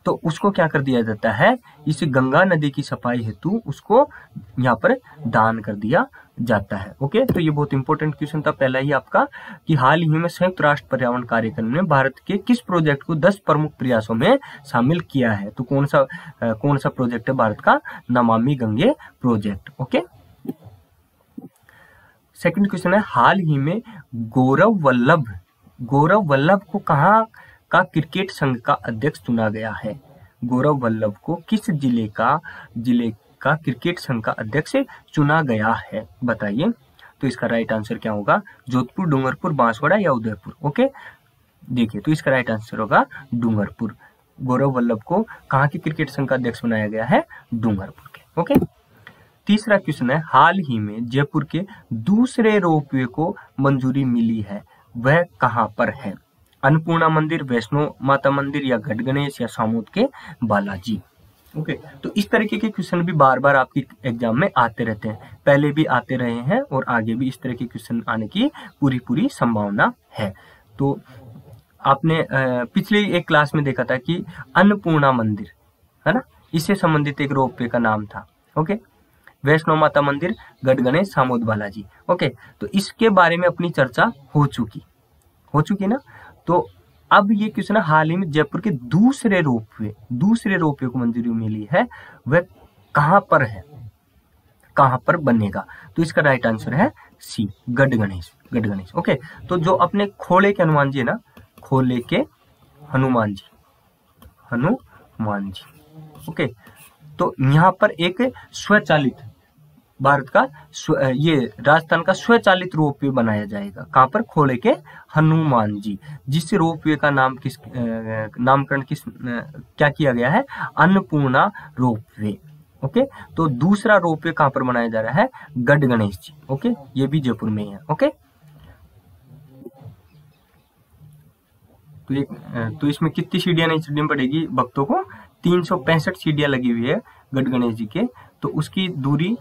[SPEAKER 1] तो उसको क्या कर दिया जाता है, इस गंगा नदी की सफाई हेतु उसको यहाँ पर दान कर दिया जाता है। ओके, तो ये बहुत इंपॉर्टेंट क्वेश्चन था पहला ही आपका, कि हाल ही में संयुक्त राष्ट्र पर्यावरण कार्यक्रम ने भारत के किस प्रोजेक्ट को 10 प्रमुख प्रयासों में शामिल किया है। तो कौन सा प्रोजेक्ट है भारत का, Namami Gange project. Okay, second question है, हाल ही में गौरव वल्लभ को कहाँ का क्रिकेट संघ का अध्यक्ष चुना गया है। गौरव वल्लभ को किस जिले का क्रिकेट संघ का अध्यक्ष चुना गया है, बताइए। तो इसका राइट आंसर क्या होगा, जोधपुर, डूंगरपुर, बांसवाड़ा या उदयपुर। ओके, देखिए, तो इसका राइट आंसर होगा डूंगरपुर। गौरव वल्लभ को कहाँ के क्रिकेट संघ का अध्यक्ष बनाया गया है, डूंगरपुर के। ओके, तीसरा क्वेश्चन है, हाल ही में जयपुर के दूसरे रोपवे को मंजूरी मिली है, वह कहाँ पर है। अन्नपूर्णा मंदिर, वैष्णो माता मंदिर या गढ़ गणेश या सामोद के बालाजी। ओके, तो इस तरीके के क्वेश्चन भी बार बार आपकी एग्जाम में आते रहते हैं, पहले भी आते रहे हैं और आगे भी इस तरह के क्वेश्चन आने की पूरी संभावना है। तो आपने पिछले एक क्लास में देखा था कि अन्नपूर्णा मंदिर है ना, इससे संबंधित एक रोपवे का नाम था। ओके, वैष्णो माता मंदिर, गढ़ गणेश, सामोद बालाजी। ओके, तो इसके बारे में अपनी चर्चा हो चुकी ना। तो अब ये क्वेश्चन हाल ही में जयपुर के दूसरे रोपवे को मंजूरी मिली है, वह कहां पर है, कहां पर बनेगा। तो इसका राइट आंसर है सी, गढ़ गणेश। ओके, तो जो अपने खोले के हनुमान जी है ना, खोले के हनुमान जी। ओके, तो यहाँ पर एक स्वचालित भारत का ये राजस्थान का स्वचालित रोपवे बनाया जाएगा। कहाँ पर, खोले के हनुमान जी, जिस रोपवे का नामकरण क्या किया गया है, अन्नपूर्णा रोपवे। ओके, तो दूसरा रोपवे कहाँ पर बनाया जा रहा है, गढ़ गणेश जी। ओके, ये भी जयपुर में है। ओके, तो इसमें कितनी सीढ़ियां नहीं चढ़नी पड़ेगी भक्तों को, 365 सीढ़ियां लगी हुई है गढ़ गणेश जी के। तो उसकी दूरी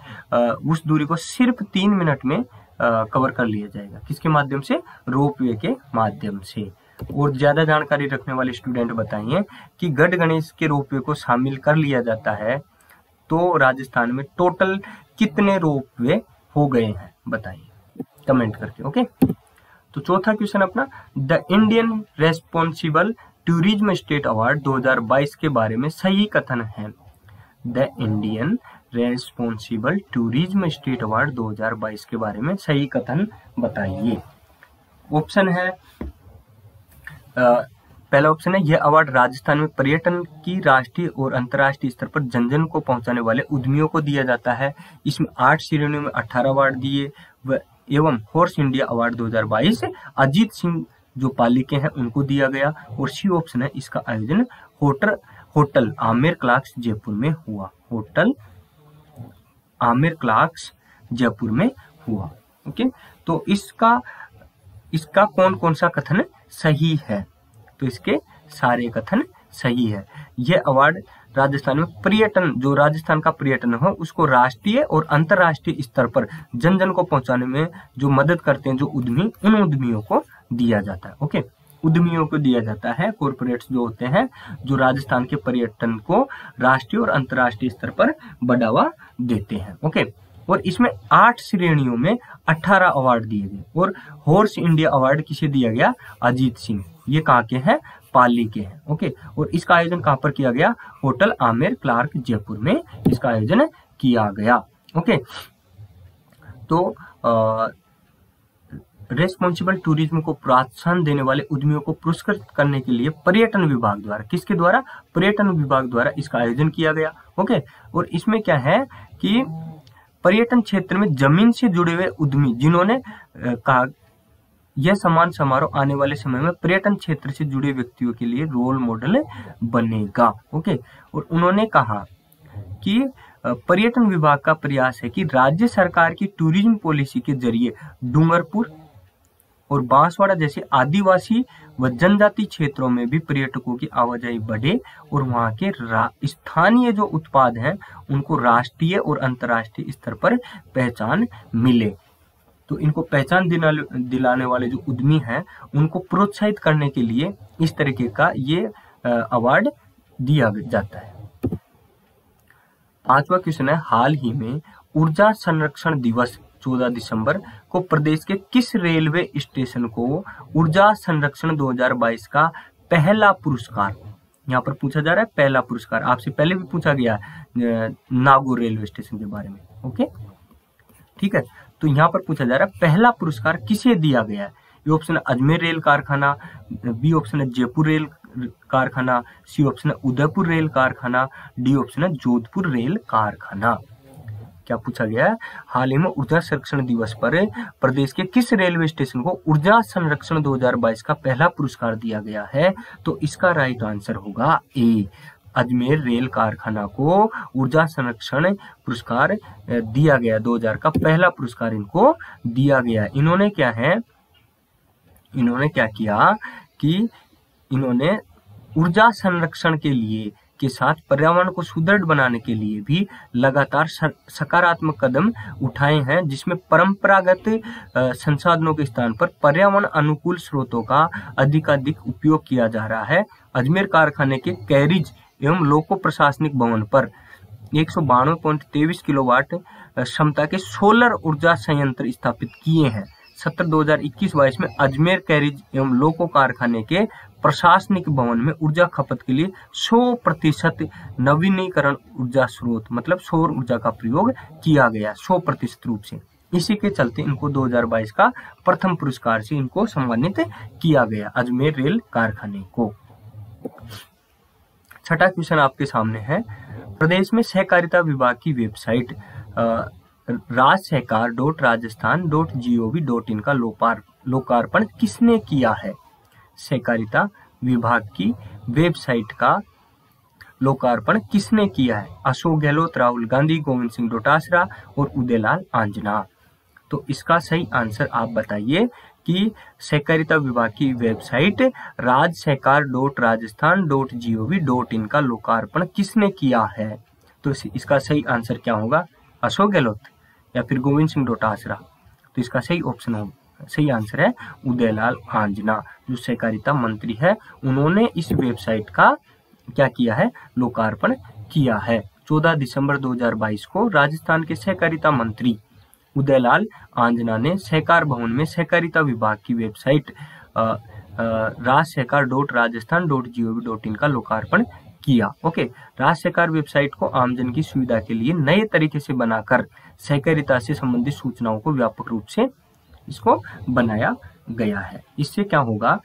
[SPEAKER 1] उस दूरी को सिर्फ 3 मिनट में कवर कर लिया जाएगा, किसके माध्यम से, रोपवे के माध्यम से। और ज्यादा जानकारी रखने वाले स्टूडेंट बताइए कि गढ़ गणेश के रोपवे को शामिल कर लिया जाता है तो राजस्थान में टोटल कितने रोपवे हो गए हैं, बताइए कमेंट करके। ओके, तो चौथा क्वेश्चन अपना, the Indian responsible tourism state award 2022 के बारे में सही कथन है। The Indian responsible tourism state award 2022 के बारे में सही कथन बताइए। ऑप्शन है, पहला ऑप्शन है, यह अवार्ड राजस्थान में पर्यटन की राष्ट्रीय और अंतर्राष्ट्रीय स्तर पर जन जन को पहुंचाने वाले उद्यमियों को दिया जाता है। इसमें 8 श्रेणियों में 18 अवार्ड दिए एवं horse India award 2022 Ajit Singh जो पालिके हैं उनको दिया गया। और सी ऑप्शन है, इसका आयोजन होटल आमिर क्लार्क्स जयपुर में हुआ। होटल आमिर क्लार्क्स जयपुर में हुआ। ओके, तो इसका कौन कौन सा कथन सही है? तो इसके सारे कथन सही है। यह अवार्ड राजस्थान में पर्यटन, जो राजस्थान का पर्यटन हो उसको राष्ट्रीय और अंतर्राष्ट्रीय स्तर पर जन जन को पहुंचाने में जो मदद करते हैं जो उद्यमी, उन उद्यमियों को दिया जाता है। ओके, उद्यमियों को दिया जाता है, कॉर्पोरेट्स जो होते हैं जो राजस्थान के पर्यटन को राष्ट्रीय और अंतर्राष्ट्रीय स्तर पर बढ़ावा देते हैं। ओके, और इसमें 8 श्रेणियों में 18 अवार्ड दिए गए। और हॉर्स इंडिया अवार्ड किसे दिया गया? अजीत सिंह। ये कहाँ के हैं? पाली के हैं। ओके, और इसका आयोजन कहाँ पर किया गया? होटल आमिर क्लार्क जयपुर में इसका आयोजन किया गया। ओके, तो रेस्पॉन्सिबल टूरिज्म को प्रोत्साहन देने वाले उद्यमियों को पुरस्कृत करने के लिए पर्यटन विभाग द्वारा, किसके द्वारा? पर्यटन विभाग द्वारा इसका आयोजन किया गया। ओके, और इसमें क्या है कि पर्यटन क्षेत्र में जमीन से जुड़े हुए उद्यमी जिन्होंने कहा यह सम्मान समारोह आने वाले समय में पर्यटन क्षेत्र से जुड़े व्यक्तियों के लिए रोल मॉडल बनेगा। ओके, और उन्होंने कहा कि पर्यटन विभाग का प्रयास है कि राज्य सरकार की टूरिज्म पॉलिसी के जरिए डूंगरपुर और बांसवाड़ा जैसे आदिवासी व जनजाति क्षेत्रों में भी पर्यटकों की आवाजाही बढ़े और वहां के स्थानीय जो उत्पाद हैं उनको राष्ट्रीय और अंतर्राष्ट्रीय स्तर पर पहचान मिले। तो इनको पहचान दिलाने वाले जो उद्यमी हैं उनको प्रोत्साहित करने के लिए इस तरीके का ये अवार्ड दिया जाता है। 5वां क्वेश्चन है, हाल ही में ऊर्जा संरक्षण दिवस 14 दिसंबर को प्रदेश के किस रेलवे स्टेशन को ऊर्जा संरक्षण 2022 का पहला पुरस्कार, यहाँ पर पूछा जा रहा है पहला पुरस्कार, आपसे पहले भी पूछा गया नागौर रेलवे स्टेशन के बारे में। ओके, ठीक है, तो यहाँ पर पूछा जा रहा है पहला पुरस्कार किसे दिया गया है? ये ऑप्शन है अजमेर रेल कारखाना, बी ऑप्शन है जयपुर रेल कारखाना, सी ऑप्शन है उदयपुर रेल कारखाना, डी ऑप्शन है जोधपुर रेल कारखाना। क्या पूछा गया है? हाल ही में ऊर्जा संरक्षण दिवस पर प्रदेश के किस रेलवे स्टेशन को ऊर्जा संरक्षण 2022 का पहला पुरस्कार दिया गया है? तो इसका राइट आंसर होगा ए, अजमेर रेल कारखाना को ऊर्जा संरक्षण पुरस्कार दिया गया। 2000 का पहला पुरस्कार इनको दिया गया। इन्होंने क्या किया कि इन्होंने ऊर्जा संरक्षण के लिए के साथ पर्यावरण को सुदृढ़ बनाने के लिए भी लगातार सकारात्मक कदम उठाए हैं, जिसमें परंपरागत संसाधनों के स्थान पर पर्यावरण अनुकूल स्रोतों का अधिकाधिक उपयोग किया जा रहा है। अजमेर कारखाने के कैरिज एवं लोको प्रशासनिक भवन पर 192.23 किलोवाट क्षमता के सोलर ऊर्जा संयंत्र स्थापित किए हैं। सत्र 2021-22 में अजमेर कैरिज एवं लोको कारखाने के प्रशासनिक भवन में ऊर्जा खपत के लिए 100% नवीनीकरण ऊर्जा स्रोत मतलब सौर ऊर्जा का प्रयोग किया गया 100% रूप से। इसी के चलते इनको 2022 का प्रथम पुरस्कार से इनको सम्मानित किया गया, अजमेर रेल कारखाने को। छठा क्वेश्चन आपके सामने है, प्रदेश में सहकारिता विभाग की वेबसाइट rajsehkar.rajasthan.gov.in का लोकार्पण किसने किया है? सहकारिता विभाग की वेबसाइट का लोकार्पण किसने किया है? अशोक गहलोत, राहुल गांधी, गोविंद सिंह डोटासरा और उदयलाल आंजना। तो इसका सही आंसर आप बताइए कि सहकारिता विभाग की वेबसाइट rajsehkar.rajasthan.gov.in का लोकार्पण किसने किया है? तो इसका सही आंसर क्या होगा? अशोक गहलोत या फिर गोविंद सिंह डोटासरा? तो इसका सही आंसर है उदयलाल आंजना, जो सहकारिता मंत्री है। उन्होंने इस वेबसाइट का क्या किया है? लोकार्पण किया है। 14 दिसंबर 2022 को राजस्थान के सहकारिता मंत्री उदयलाल आंजना ने सहकार भवन में सहकारिता विभाग की वेबसाइट rajsehkar.rajasthan.gov.in का लोकार्पण किया। ओके, राज्य सहकार वेबसाइट को आमजन की सुविधा के लिए नए तरीके से बनाकर सहकारिता से संबंधित सूचनाओं को व्यापक रूप से इसको बनाया गया है। इससे क्या होगा?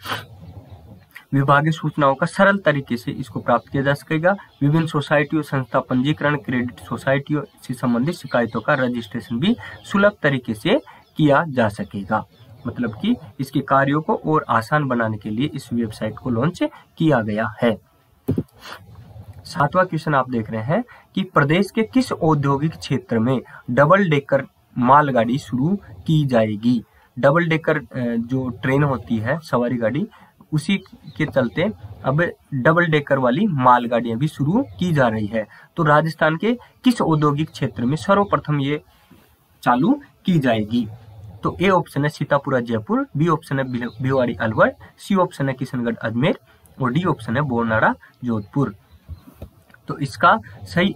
[SPEAKER 1] विभागीय सूचनाओं का सरल तरीके से इसको प्राप्त किया जा सकेगा। विभिन्न सोसाइटियों, संस्था पंजीकरण, क्रेडिट सोसाइटियों से संबंधित शिकायतों का रजिस्ट्रेशन भी सुलभ तरीके से किया जा सकेगा। मतलब कि इसके कार्यों को और आसान बनाने के लिए इस वेबसाइट को लॉन्च किया गया है। 7वां क्वेश्चन आप देख रहे हैं कि प्रदेश के किस औद्योगिक क्षेत्र में डबल डेकर मालगाड़ी शुरू की जाएगी। डबल डेकर जो ट्रेन होती है सवारी गाड़ी, उसी के चलते अब डबल डेकर वाली मालगाड़ियां भी शुरू की जा रही है। तो राजस्थान के किस औद्योगिक क्षेत्र में सर्वप्रथम ये चालू की जाएगी। तो ए ऑप्शन है सीतापुरा जयपुर, बी ऑप्शन है भिवाड़ी अलवर, सी ऑप्शन है किशनगढ़ अजमेर और डी ऑप्शन है बोरनाड़ा जोधपुर। तो इसका सही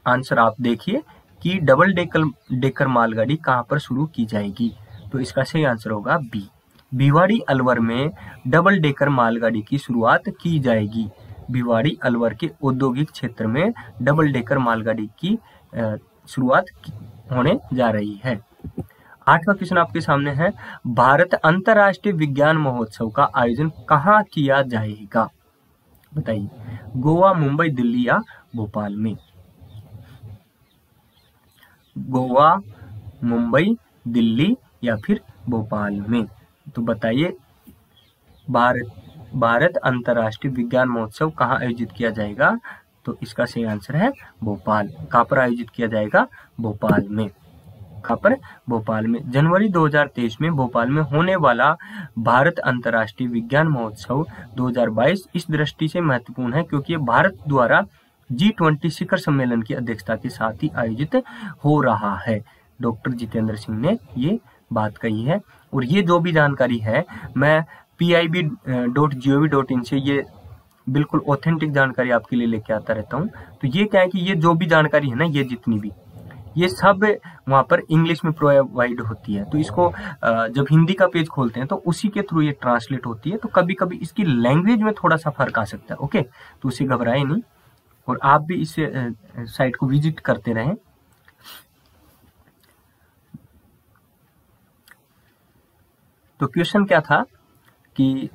[SPEAKER 1] आंसर आप देखिए कि डबल डेकर मालगाड़ी कहां पर शुरू की जाएगी। तो इसका सही आंसर होगा बी, भिवाड़ी अलवर में डबल डेकर मालगाड़ी की शुरुआत की जाएगी। भिवाड़ी अलवर के औद्योगिक क्षेत्र में डबल डेकर मालगाड़ी की शुरुआत होने जा रही है। 8वां क्वेश्चन आपके सामने है, भारत अंतर्राष्ट्रीय विज्ञान महोत्सव का आयोजन कहाँ किया जाएगा। बताइए, गोवा, मुंबई, दिल्ली या भोपाल में। गोवा, मुंबई, दिल्ली या फिर भोपाल में। तो बताइए, भारत अंतर्राष्ट्रीय विज्ञान महोत्सव कहाँ आयोजित किया जाएगा। तो इसका सही आंसर है भोपाल। कहाँ पर आयोजित किया जाएगा, भोपाल में। कहाँ पर, भोपाल में। जनवरी 2023 में भोपाल में होने वाला भारत अंतर्राष्ट्रीय विज्ञान महोत्सव 2022 इस दृष्टि से महत्वपूर्ण है क्योंकि ये भारत द्वारा G20 शिखर सम्मेलन की अध्यक्षता के साथ ही आयोजित हो रहा है। डॉक्टर जितेंद्र सिंह ने ये बात कही है। और ये जो भी जानकारी है मैं pib.gov.in से ये बिल्कुल ऑथेंटिक जानकारी आपके लिए लेके आता रहता हूँ। तो ये क्या है कि ये जो भी जानकारी है ना, ये जितनी भी, ये सब वहाँ पर इंग्लिश में प्रोवाइड होती है। तो इसको जब हिंदी का पेज खोलते हैं तो उसी के थ्रू ये ट्रांसलेट होती है। तो कभी कभी इसकी लैंग्वेज में थोड़ा सा फर्क आ सकता है। ओके, तो उसे घबराए नहीं और आप भी इस साइट को विजिट करते रहें। तो क्वेश्चन क्या था कि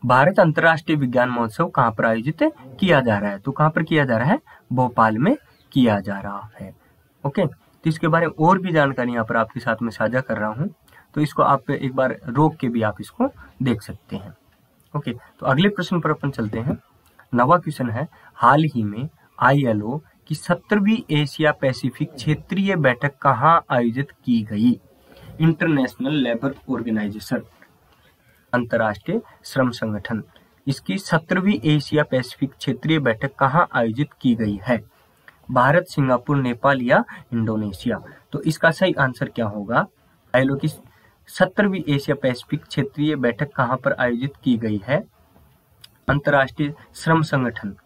[SPEAKER 1] भारत अंतर्राष्ट्रीय विज्ञान महोत्सव कहाँ पर आयोजित किया जा रहा है। तो कहाँ पर किया जा रहा है, भोपाल में किया जा रहा है। ओके, तो इसके बारे में और भी जानकारी यहाँ पर आपके साथ में साझा कर रहा हूँ। तो इसको आप एक बार रोक के भी आप इसको देख सकते हैं। ओके, तो अगले प्रश्न पर अपन चलते हैं। 9वां क्वेश्चन है, हाल ही में ILO की 17वीं एशिया पैसिफिक क्षेत्रीय बैठक कहाँ आयोजित की गई। इंटरनेशनल लेबर ऑर्गेनाइजेशन, अंतर्राष्ट्रीय श्रम संगठन, इसकी 17वीं एशिया पैसिफिक क्षेत्रीय बैठक कहाँ आयोजित की गई है। भारत, सिंगापुर, नेपाल या इंडोनेशिया। तो इसका सही आंसर क्या होगा। ILO की 17वीं एशिया पैसिफिक क्षेत्रीय बैठक कहाँ पर आयोजित की गई है। अंतर्राष्ट्रीय श्रम संगठन,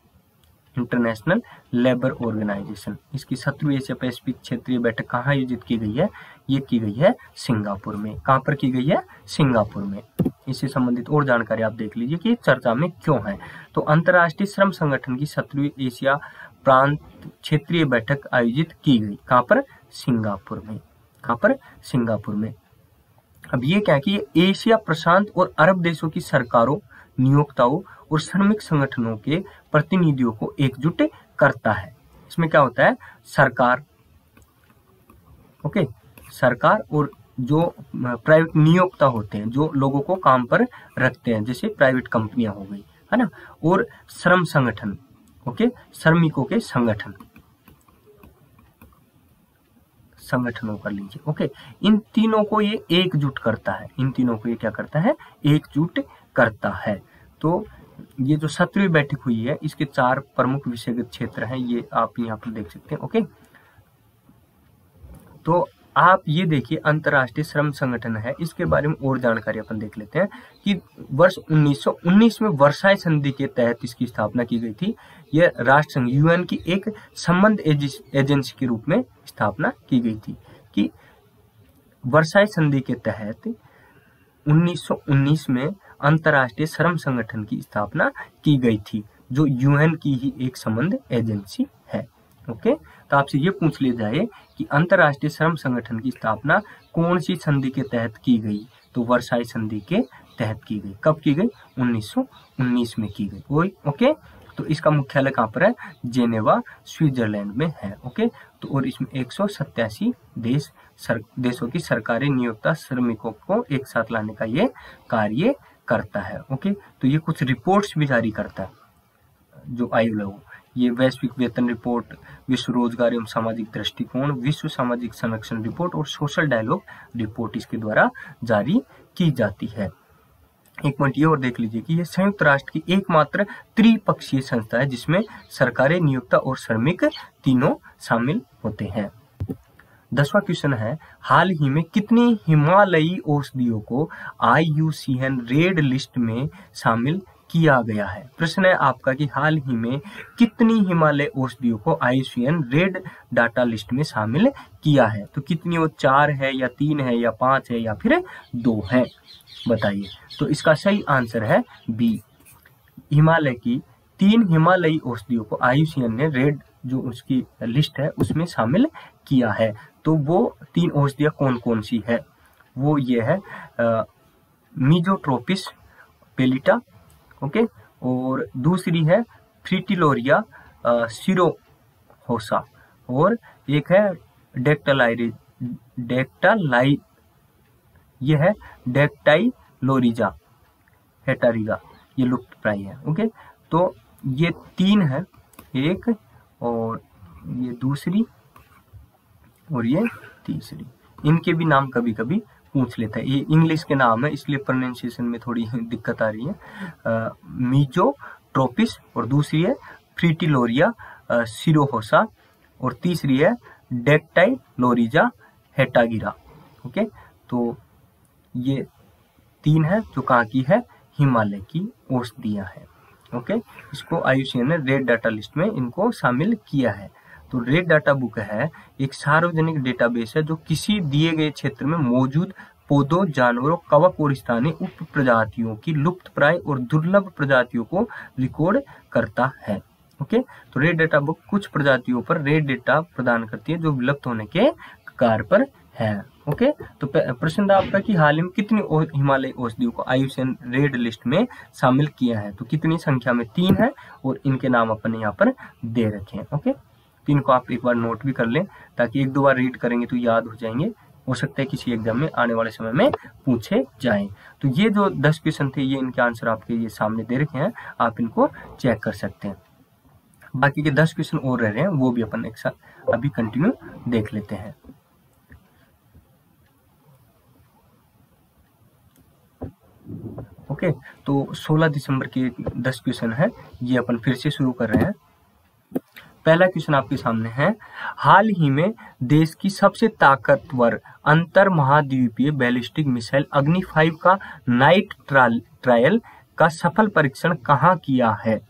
[SPEAKER 1] इंटरनेशनल लेबर ऑर्गेनाइजेशन, इसकी 17वीं एशिया पैसिफिक क्षेत्रीय बैठक कहाँ आयोजित की गई है। ये की गई है सिंगापुर में। कहाँ पर की गई है, सिंगापुर में। इससे संबंधित और जानकारी आप देख लीजिए कि चर्चा में क्यों है। तो अंतर्राष्ट्रीय श्रम संगठन की 17वीं एशिया प्रांत क्षेत्रीय बैठक आयोजित की गई कहाँ पर, सिंगापुर में। कहाँ पर, सिंगापुर में। अब ये क्या है कि एशिया प्रशांत और अरब देशों की सरकारों, नियोक्ताओं और श्रमिक संगठनों के प्रतिनिधियों को एकजुट करता है। इसमें क्या होता है, सरकार, ओके, सरकार और जो प्राइवेट नियोक्ता होते हैं, जो लोगों को काम पर रखते हैं, जैसे प्राइवेट कंपनियां हो गई, है ना, और श्रम संगठन, ओके, श्रमिकों के संगठन, संगठनों कर लीजिए। ओके, इन तीनों को ये एकजुट करता है। इन तीनों को ये क्या करता है, एकजुट करता है। तो ये जो 17वीं बैठक हुई है, इसके 4 प्रमुख विषयगत क्षेत्र हैं, ये आप यहाँ पर देख सकते हैं। ओके, तो आप ये देखिए, अंतर्राष्ट्रीय श्रम संगठन है, इसके बारे में और जानकारी अपन देख लेते हैं कि वर्ष 1919 में वर्साई संधि के तहत इसकी स्थापना की गई थी। यह राष्ट्र संघ UN की एक संबंध एजेंसी के रूप में स्थापना की गई थी। कि वर्साई संधि के तहत 1919 में अंतर्राष्ट्रीय श्रम संगठन की स्थापना की गई थी, जो UN की ही एक संबंध एजेंसी है। ओके, तो आपसे ये पूछ लिया जाए कि अंतर्राष्ट्रीय श्रम संगठन की स्थापना कौन सी संधि के तहत की गई, तो वर्साई संधि के तहत की गई। कब की गई, 1919 में की गई। ओके, तो इसका मुख्यालय कहाँ पर है, जेनेवा, स्विट्जरलैंड में है। ओके, तो और इसमें 187 देशों की सरकारें नियोक्ता श्रमिकों को एक साथ लाने का ये कार्य करता है। ओके, तो ये कुछ रिपोर्ट्स भी जारी करता है जो ILO, ये वैश्विक वेतन रिपोर्ट, विश्व रोजगार एवं सामाजिक दृष्टिकोण, विश्व सामाजिक संरक्षण रिपोर्ट और सोशल डायलॉग रिपोर्ट इसके द्वारा जारी की जाती है। एक पॉइंट ये और देख लीजिए कि यह संयुक्त राष्ट्र की एकमात्र त्रिपक्षीय संस्था है जिसमें सरकारें, नियोक्ता और श्रमिक तीनों शामिल होते हैं। 10वां क्वेश्चन है, हाल ही में कितनी हिमालयी औषधियों को IUCN रेड लिस्ट में शामिल किया गया है। प्रश्न है आपका कि हाल ही में कितनी हिमालय औषधियों को IUCN रेड डाटा लिस्ट में शामिल किया है। तो कितनी, वो 4 है या 3 है या 5 है या फिर 2 है, बताइए। तो इसका सही आंसर है बी, हिमालय की 3 हिमालयी औषधियों को IUCN ने रेड जो उसकी लिस्ट है उसमें शामिल किया है। तो वो 3 औषधियाँ कौन कौन सी है, वो ये है मीजोट्रोपिस पेलिटा, ओके, और दूसरी है फ्रिटिलोरिया सिरोहोसा, और एक है ये है डेक्टाइलोरिजा हेटारिगा, ये लुप्त प्राय है। ओके, तो ये 3 है, एक और ये दूसरी और ये तीसरी। इनके भी नाम कभी कभी पूछ लेता है, ये इंग्लिश के नाम है इसलिए प्रोनाउंसिएशन में थोड़ी दिक्कत आ रही है। मीजोट्रोपिस और दूसरी है फ्रिटिलोरिया सिरोहोसा और तीसरी है डेक्टाइलोरिजा हेटागिरा। ओके, तो ये 3 है जो कहाँ की है, हिमालय की औषधियाँ हैं। ओके, इसको IUCN ने रेड डाटा लिस्ट में इनको शामिल किया है। तो रेड डाटा बुक है एक सार्वजनिक डेटाबेस है जो किसी दिए गए क्षेत्र में मौजूद पौधों, जानवरों, कवक और स्थानीय उप प्रजातियों की लुप्तप्राय और दुर्लभ प्रजातियों को रिकॉर्ड करता है। ओके, तो रेड डाटा बुक कुछ प्रजातियों पर रेड डेटा प्रदान करती है जो विलुप्त होने के कगार पर है। ओके, तो प्रश्न था आपका कि हाल ही में कितनी हिमालय औषधियों को IUCN रेड लिस्ट में शामिल किया है। तो कितनी संख्या में, 3 है और इनके नाम अपन यहाँ पर दे रखे हैं। ओके, तो इनको आप एक बार नोट भी कर लें ताकि 1-2 बार रीड करेंगे तो याद हो जाएंगे, हो सकता है किसी एग्जाम में आने वाले समय में पूछे जाएं। तो ये जो 10 क्वेश्चन थे ये इनके आंसर आपके ये सामने दे रखे हैं, आप इनको चेक कर सकते हैं। बाकी के 10 क्वेश्चन और रह रहे हैं वो भी अपन एक साथ अभी कंटिन्यू देख लेते हैं। ओके, तो 16 दिसंबर के 10 क्वेश्चन है, ये अपन फिर से शुरू कर रहे हैं। पहला क्वेश्चन आपके सामने है, हाल ही में देश की सबसे ताकतवर अंतर महाद्वीपीय बैलिस्टिक मिसाइल अग्नि 5 का नाइट ट्रायल का सफल परीक्षण कहाँ किया है।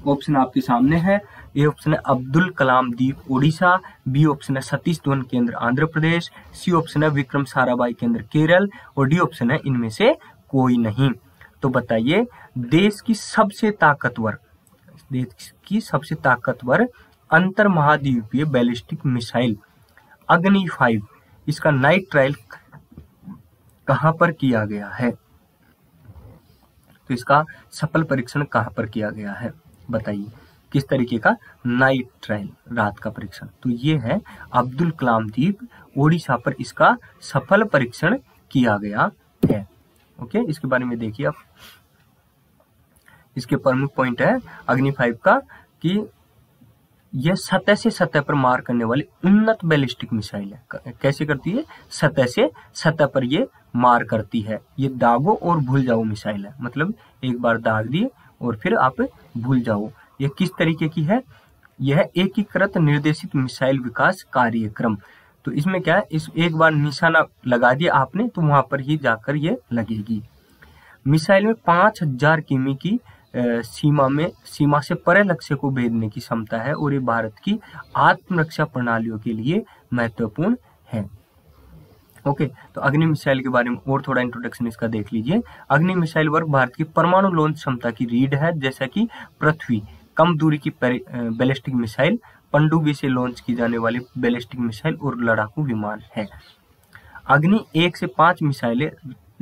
[SPEAKER 1] ऑप्शन आपके सामने है। ए ऑप्शन है अब्दुल कलाम द्वीप उड़ीसा, बी ऑप्शन है सतीश धवन केंद्र आंध्र प्रदेश, सी ऑप्शन है विक्रम साराभाई केंद्र केरल और डी ऑप्शन है इनमें से कोई नहीं। तो बताइए, देश की सबसे ताकतवर अंतर महाद्वीपीय बैलिस्टिक मिसाइल अग्नि 5 इसका नाइट ट्रायल कहां पर किया गया है। तो इसका सफल परीक्षण कहां पर किया गया है, बताइए किस तरीके का नाइट ट्रायल, रात का परीक्षण। तो ये है अब्दुल कलाम द्वीप ओडिशा पर इसका सफल परीक्षण किया गया है। ओके, इसके बारे में देखिए आप, इसके प्रमुख पॉइंट है अग्नि 5 का कि यह सतह से सतह पर मार करने वाली उन्नत बैलिस्टिक मिसाइल है। कैसे करती है, सतह से सतह पर ये मार करती है। ये दागो और भूल जाओ मिसाइल है, मतलब एक बार दाग दिए और फिर आप भूल जाओ। यह किस तरीके की है, यह एकीकृत निर्देशित मिसाइल विकास कार्यक्रम। तो इसमें क्या है, इस एक बार निशाना लगा दिया आपने तो वहां पर ही जाकर ये लगेगी। मिसाइल में 5000 किमी की सीमा से परे लक्ष्य को भेदने की क्षमता है और ये भारत की आत्मरक्षा प्रणालियों के लिए महत्वपूर्ण है। ओके, तो अग्नि मिसाइल के बारे में और थोड़ा इंट्रोडक्शन इसका देख लीजिए। अग्नि मिसाइल वर्ग भारत की परमाणु लॉन्च क्षमता की रीढ़ है, जैसा कि पृथ्वी, कम दूरी की बैलिस्टिक मिसाइल, पनडुब्बी से लॉन्च की जाने वाली बैलिस्टिक मिसाइल और लड़ाकू विमान है। अग्नि 1 से 5 मिसाइलें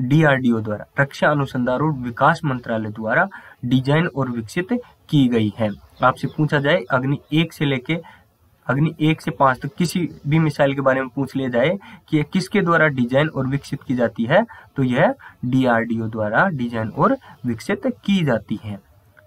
[SPEAKER 1] DRDO द्वारा, रक्षा अनुसंधान और विकास मंत्रालय द्वारा डिजाइन और विकसित की गई है। आपसे पूछा जाए अग्नि 1 से 5 तक किसी भी मिसाइल के बारे में पूछ लिया जाए कि किसके द्वारा डिजाइन और विकसित की जाती है, तो यह DRDO द्वारा डिजाइन और विकसित की जाती है।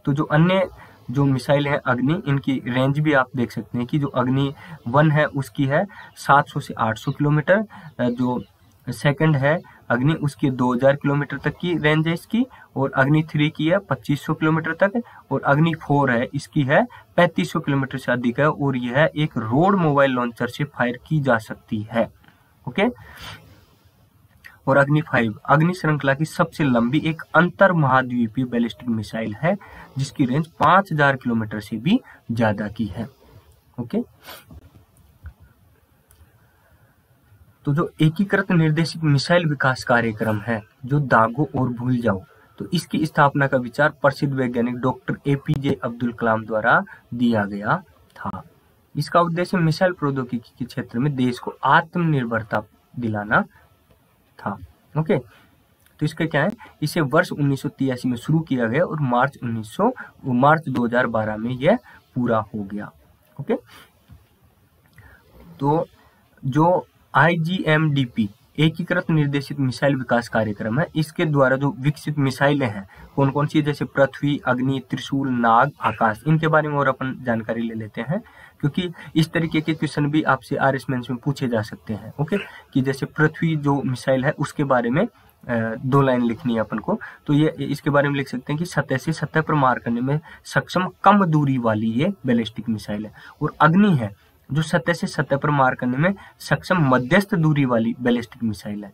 [SPEAKER 1] तो जो अन्य जो मिसाइल है अग्नि, इनकी रेंज भी आप देख सकते हैं कि जो अग्नि 1 है उसकी है 700 से 800 किलोमीटर, जो सेकंड है अग्नि उसकी 2000 किलोमीटर तक की रेंज है इसकी, और अग्नि 3 की है 2500 किलोमीटर तक, और अग्नि 4 है इसकी है 3500 किलोमीटर से अधिक है, और यह एक रोड मोबाइल लॉन्चर से फायर की जा सकती है। ओके। और अग्नि 5 अग्नि श्रृंखला की सबसे लंबी एक अंतर महाद्वीपीय बैलिस्टिक मिसाइल है जिसकी रेंज 5000 किलोमीटर से भी ज्यादा की है। ओके। तो जो एकीकृत निर्देशित मिसाइल विकास कार्यक्रम है, जो दागो और भूल जाओ, तो इसकी स्थापना का विचार प्रसिद्ध वैज्ञानिक डॉक्टर APJ अब्दुल कलाम द्वारा दिया गया था। इसका उद्देश्य मिसाइल प्रौद्योगिकी के क्षेत्र में देश को आत्मनिर्भरता दिलाना था। ओके। तो इसका क्या है, इसे वर्ष 1983 में शुरू किया गया और मार्च 2012 में यह पूरा हो गया। ओके। तो जो IGMDP एकीकृत निर्देशित मिसाइल विकास कार्यक्रम है, इसके द्वारा जो विकसित मिसाइलें हैं कौन कौन सी, जैसे पृथ्वी, अग्नि, त्रिशूल, नाग, आकाश, इनके बारे में और अपन जानकारी ले लेते हैं, क्योंकि इस तरीके के क्वेश्चन भी आपसे RS मेंस में पूछे जा सकते हैं। ओके। कि जैसे पृथ्वी जो मिसाइल है उसके बारे में 2 लाइन लिखनी है अपन को, तो ये इसके बारे में लिख सकते हैं कि सतह से सतह पर मार करने में सक्षम कम दूरी वाली ये बैलिस्टिक मिसाइल है। और अग्नि है जो सतह से सतह पर मार करने में सक्षम मध्यस्थ दूरी वाली बैलिस्टिक मिसाइल है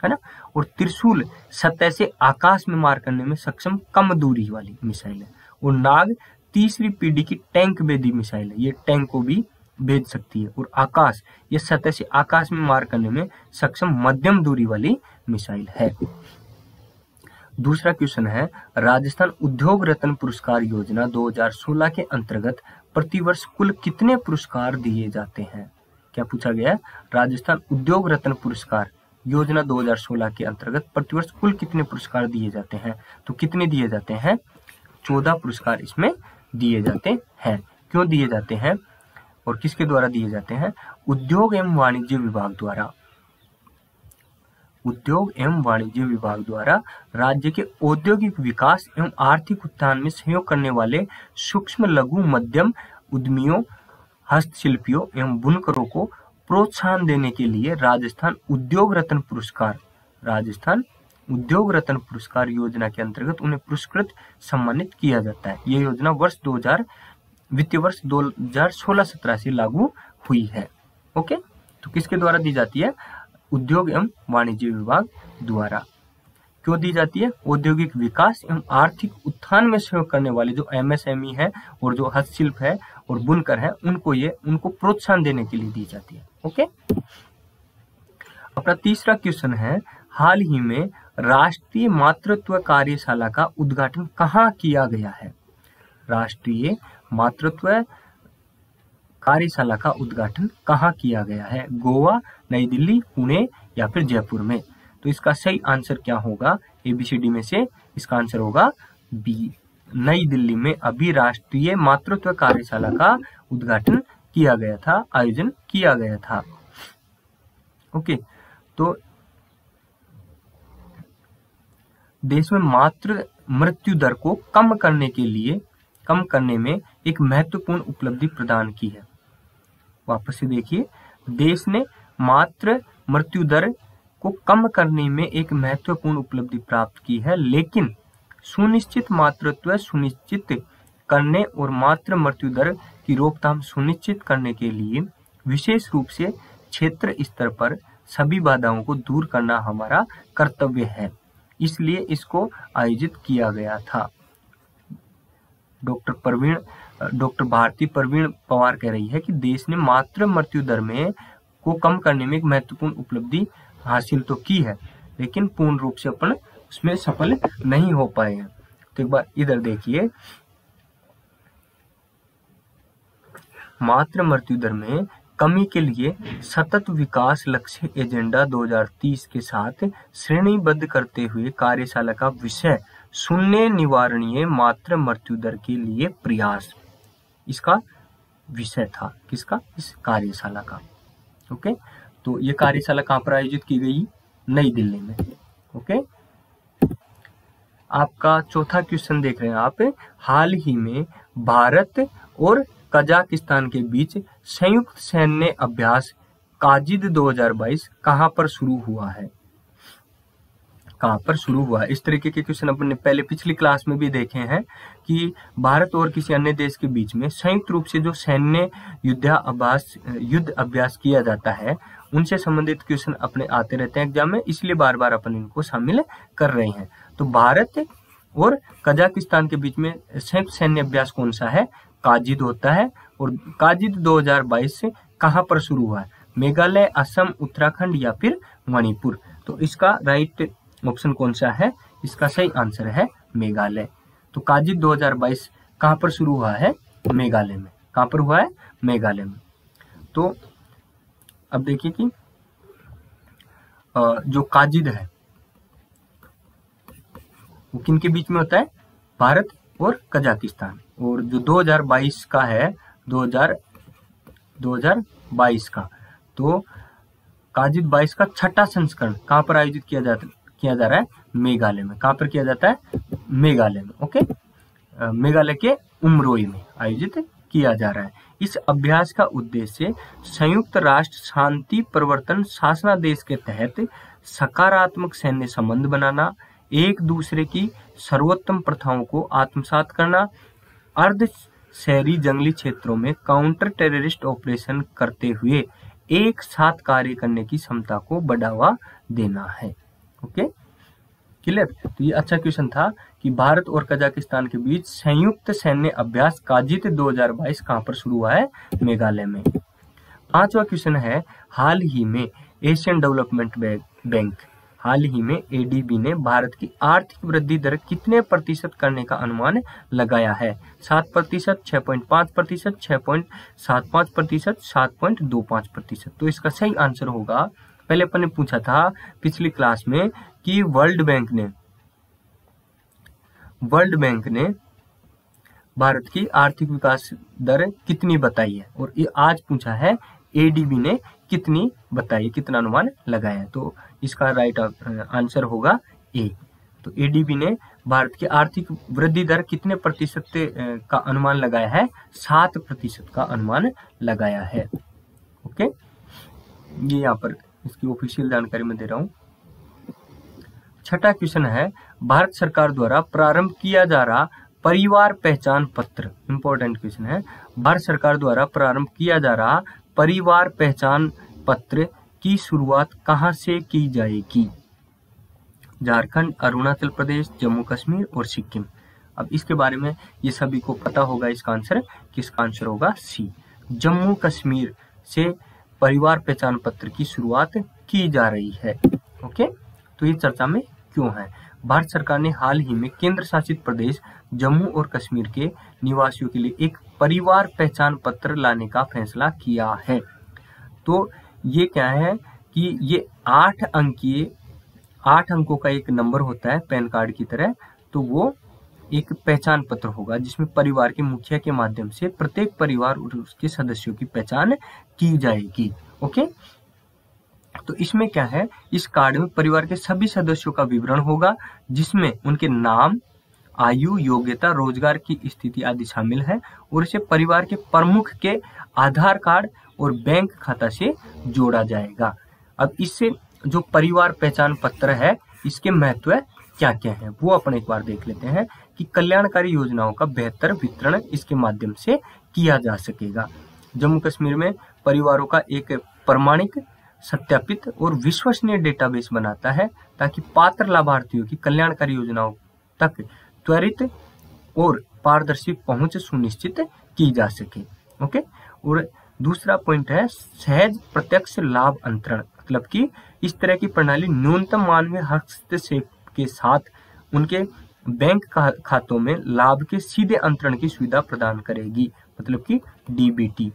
[SPEAKER 1] ना। और त्रिशूल सतह से आकाश में मार करने में सक्षम कम दूरी वाली मिसाइल है। और नाग तीसरी पीढ़ी की टैंक भेदी मिसाइल है, ये टैंक को भी भेज सकती है। और आकाश ये सतह से आकाश में मार करने में सक्षम मध्यम दूरी वाली मिसाइल है। दूसरा क्वेश्चन है, राजस्थान उद्योग रत्न पुरस्कार योजना 2016 के अंतर्गत प्रतिवर्ष कुल कितने पुरस्कार दिए जाते हैं? क्या पूछा गया है, राजस्थान उद्योग रत्न पुरस्कार योजना 2016 के अंतर्गत प्रतिवर्ष कुल कितने पुरस्कार दिए जाते हैं? तो कितने दिए जाते हैं? 14 पुरस्कार इसमें दिए जाते हैं। क्यों दिए जाते हैं और किसके द्वारा दिए जाते हैं? उद्योग एवं वाणिज्य विभाग द्वारा। उद्योग एवं वाणिज्य विभाग द्वारा राज्य के औद्योगिक विकास एवं आर्थिक उत्थान में सहयोग करने वाले सूक्ष्म लघु मध्यम उद्यमियों, हस्तशिल्पियों एवं बुनकरों को प्रोत्साहन देने के लिए राजस्थान उद्योग रत्न पुरस्कार योजना के अंतर्गत उन्हें पुरस्कृत सम्मानित किया जाता है। ये योजना वित्तीय वर्ष 2016-17 से लागू हुई है। ओके। तो किसके द्वारा दी जाती है? उद्योग एवं वाणिज्य विभाग द्वारा। क्यों दी जाती है? औद्योगिक विकास एवं आर्थिक उत्थान में सहयोग करने वाले जो MSME है और जो हस्तशिल्प है और बुनकर है उनको प्रोत्साहन देने के लिए दी जाती है। ओके। अपना तीसरा क्वेश्चन है, हाल ही में राष्ट्रीय मातृत्व कार्यशाला का उद्घाटन कहाँ किया गया है? राष्ट्रीय मातृत्व कार्यशाला का उद्घाटन कहाँ किया गया है? गोवा, नई दिल्ली, पुणे या फिर जयपुर में? तो इसका सही आंसर क्या होगा? ABCD में से इसका आंसर होगा B, नई दिल्ली में अभी राष्ट्रीय मातृत्व कार्यशाला का उद्घाटन किया गया था, आयोजन किया गया था। ओके। तो देश में मातृ मृत्यु दर को कम करने में एक महत्वपूर्ण उपलब्धि प्रदान की है। वापस से देखिए, देश ने मातृ मृत्यु दर को कम करने में एक महत्वपूर्ण उपलब्धि प्राप्त की है, लेकिन सुनिश्चित मातृत्व सुनिश्चित करने और मातृ मृत्यु दर की रोकथाम सुनिश्चित करने के लिए विशेष रूप से क्षेत्र स्तर पर सभी बाधाओं को दूर करना हमारा कर्तव्य है, इसलिए इसको आयोजित किया गया था। डॉक्टर भारती प्रवीण पवार कह रही है कि देश ने मातृ मृत्यु दर को कम करने में एक महत्वपूर्ण उपलब्धि हासिल तो की है, लेकिन पूर्ण रूप से अपन उसमें सफल नहीं हो पाए हैं। तो एक बार इधर देखिए, मातृ मृत्यु दर में कमी के लिए सतत विकास लक्ष्य एजेंडा 2030 के साथ श्रेणीबद्ध करते हुए कार्यशाला का विषय शून्य निवारणीय मातृ मृत्यु दर के लिए प्रयास, इसका विषय था। किसका? इस कार्यशाला का। ओके। तो ये कार्यशाला कहाँ पर आयोजित की गई? नई दिल्ली में। ओके। आपका चौथा क्वेश्चन देख रहे हैं आप, हाल ही में भारत और कजाकिस्तान के बीच संयुक्त सैन्य अभ्यास काजिद 2022 कहां पर शुरू हुआ है? कहां पर शुरू हुआ है? इस तरीके के क्वेश्चन अपने पहले पिछली क्लास में भी देखे हैं कि भारत और किसी अन्य देश के बीच में संयुक्त रूप से जो सैन्य युद्ध अभ्यास किया जाता है, उनसे संबंधित क्वेश्चन अपने आते रहते हैं एग्जाम में, इसलिए बार बार अपन इनको शामिल कर रहे हैं। तो भारत और कजाकिस्तान के बीच में संयुक्त सैन्य अभ्यास कौन सा है? काजिद होता है। और काजिद 2022 से कहां पर शुरू हुआ है? मेघालय, असम, उत्तराखंड या फिर मणिपुर? तो इसका राइट ऑप्शन कौन सा है? इसका सही आंसर है मेघालय। तो काजिद 2022 कहां पर शुरू हुआ है? मेघालय में। कहां पर हुआ है? मेघालय में। तो अब देखिए कि जो काजिद है वो किन के बीच में होता है? भारत और कजाकिस्तान। और जो 2022 का है, 2022 का, तो काजिद 22 का छठा संस्करण कहां पर आयोजित किया जा रहा है? मेघालय में। कहां पर किया जाता है? मेघालय में। ओके, मेघालय के उमरोई में आयोजित किया जा रहा है। इस अभ्यास का उद्देश्य संयुक्त राष्ट्र शांति प्रवर्तन शासनादेश के तहत सकारात्मक सैन्य संबंध बनाना, एक दूसरे की सर्वोत्तम प्रथाओं को आत्मसात करना, अर्ध शहरी जंगली क्षेत्रों में काउंटर टेररिस्ट ऑपरेशन करते हुए एक साथ कार्य करने की क्षमता को बढ़ावा देना है। Okay, clear? तो ये अच्छा क्वेश्चन था कि भारत और कजाकिस्तान के बीच संयुक्त सैन्य अभ्यास काजिद 2022 कहां पर शुरू हुआ है? मेघालय में। पांचवा क्वेश्चन है, हाल ही में एशियन डेवलपमेंट बैंक हाल ही में एडीबी ने भारत की आर्थिक वृद्धि दर कितने प्रतिशत करने का अनुमान लगाया है? 7%, 6.5%, 6.75%, 7.25%। तो इसका सही आंसर होगा, पहले अपन ने पूछा था पिछली क्लास में कि वर्ल्ड बैंक ने भारत की आर्थिक विकास दर कितनी बताई है, और ये आज पूछा है एडीबी ने कितनी बताई, कितना अनुमान लगाया है। तो इसका राइट आंसर होगा ए। तो एडीबी ने भारत की आर्थिक वृद्धि दर कितने प्रतिशत का अनुमान लगाया है? 7% का अनुमान लगाया है। ओके, ये यहाँ पर इसकी ऑफिशियल जानकारी मैं दे रहा हूँ। छठा क्वेश्चन है, भारत सरकार द्वारा प्रारंभ किया जा रहा परिवार पहचान पत्र, इंपॉर्टेंट क्वेश्चन है, भारत सरकार द्वारा प्रारंभ किया जा रहा परिवार पहचान पत्र की शुरुआत कहां से की जाएगी? झारखंड, अरुणाचल प्रदेश, जम्मू कश्मीर और सिक्किम। अब इसके बारे में ये सभी को पता होगा, इसका आंसर किसका आंसर होगा? सी, जम्मू कश्मीर से परिवार पहचान पत्र की शुरुआत की जा रही है। ओके, तो ये चर्चा में क्यों है? भारत सरकार ने हाल ही में केंद्र शासित प्रदेश जम्मू और कश्मीर के निवासियों के लिए एक परिवार पहचान पत्र लाने का फैसला किया है। तो ये क्या है कि ये 8 अंकों का एक नंबर होता है पैन कार्ड की तरह। तो वो एक पहचान पत्र होगा जिसमें परिवार के मुखिया के माध्यम से प्रत्येक परिवार और उसके सदस्यों की पहचान की जाएगी। ओके, तो इसमें क्या है, इस कार्ड में परिवार के सभी सदस्यों का विवरण होगा जिसमें उनके नाम, आयु, योग्यता, रोजगार की स्थिति आदि शामिल है, और इसे परिवार के प्रमुख के आधार कार्ड और बैंक खाता से जोड़ा जाएगा। अब इससे जो परिवार पहचान पत्र है, इसके महत्व क्या क्या है वो अपन एक बार देख लेते हैं कि कल्याणकारी योजनाओं का बेहतर वितरण इसके माध्यम से किया जा सकेगा। जम्मू कश्मीर में परिवारों का एक प्रमाणिक, सत्यापित और विश्वसनीय डेटाबेस बनाता है ताकि पात्र लाभार्थियों की कल्याणकारी योजनाओं तक त्वरित और पारदर्शी पहुंच सुनिश्चित की जा सके। ओके, और दूसरा पॉइंट है सहज प्रत्यक्ष लाभ अंतरण, मतलब कि इस तरह की प्रणाली न्यूनतम मानवीय हस्तक्षेप के साथ उनके बैंक खातों में लाभ के सीधे अंतरण की सुविधा प्रदान करेगी, मतलब कि डीबीटी,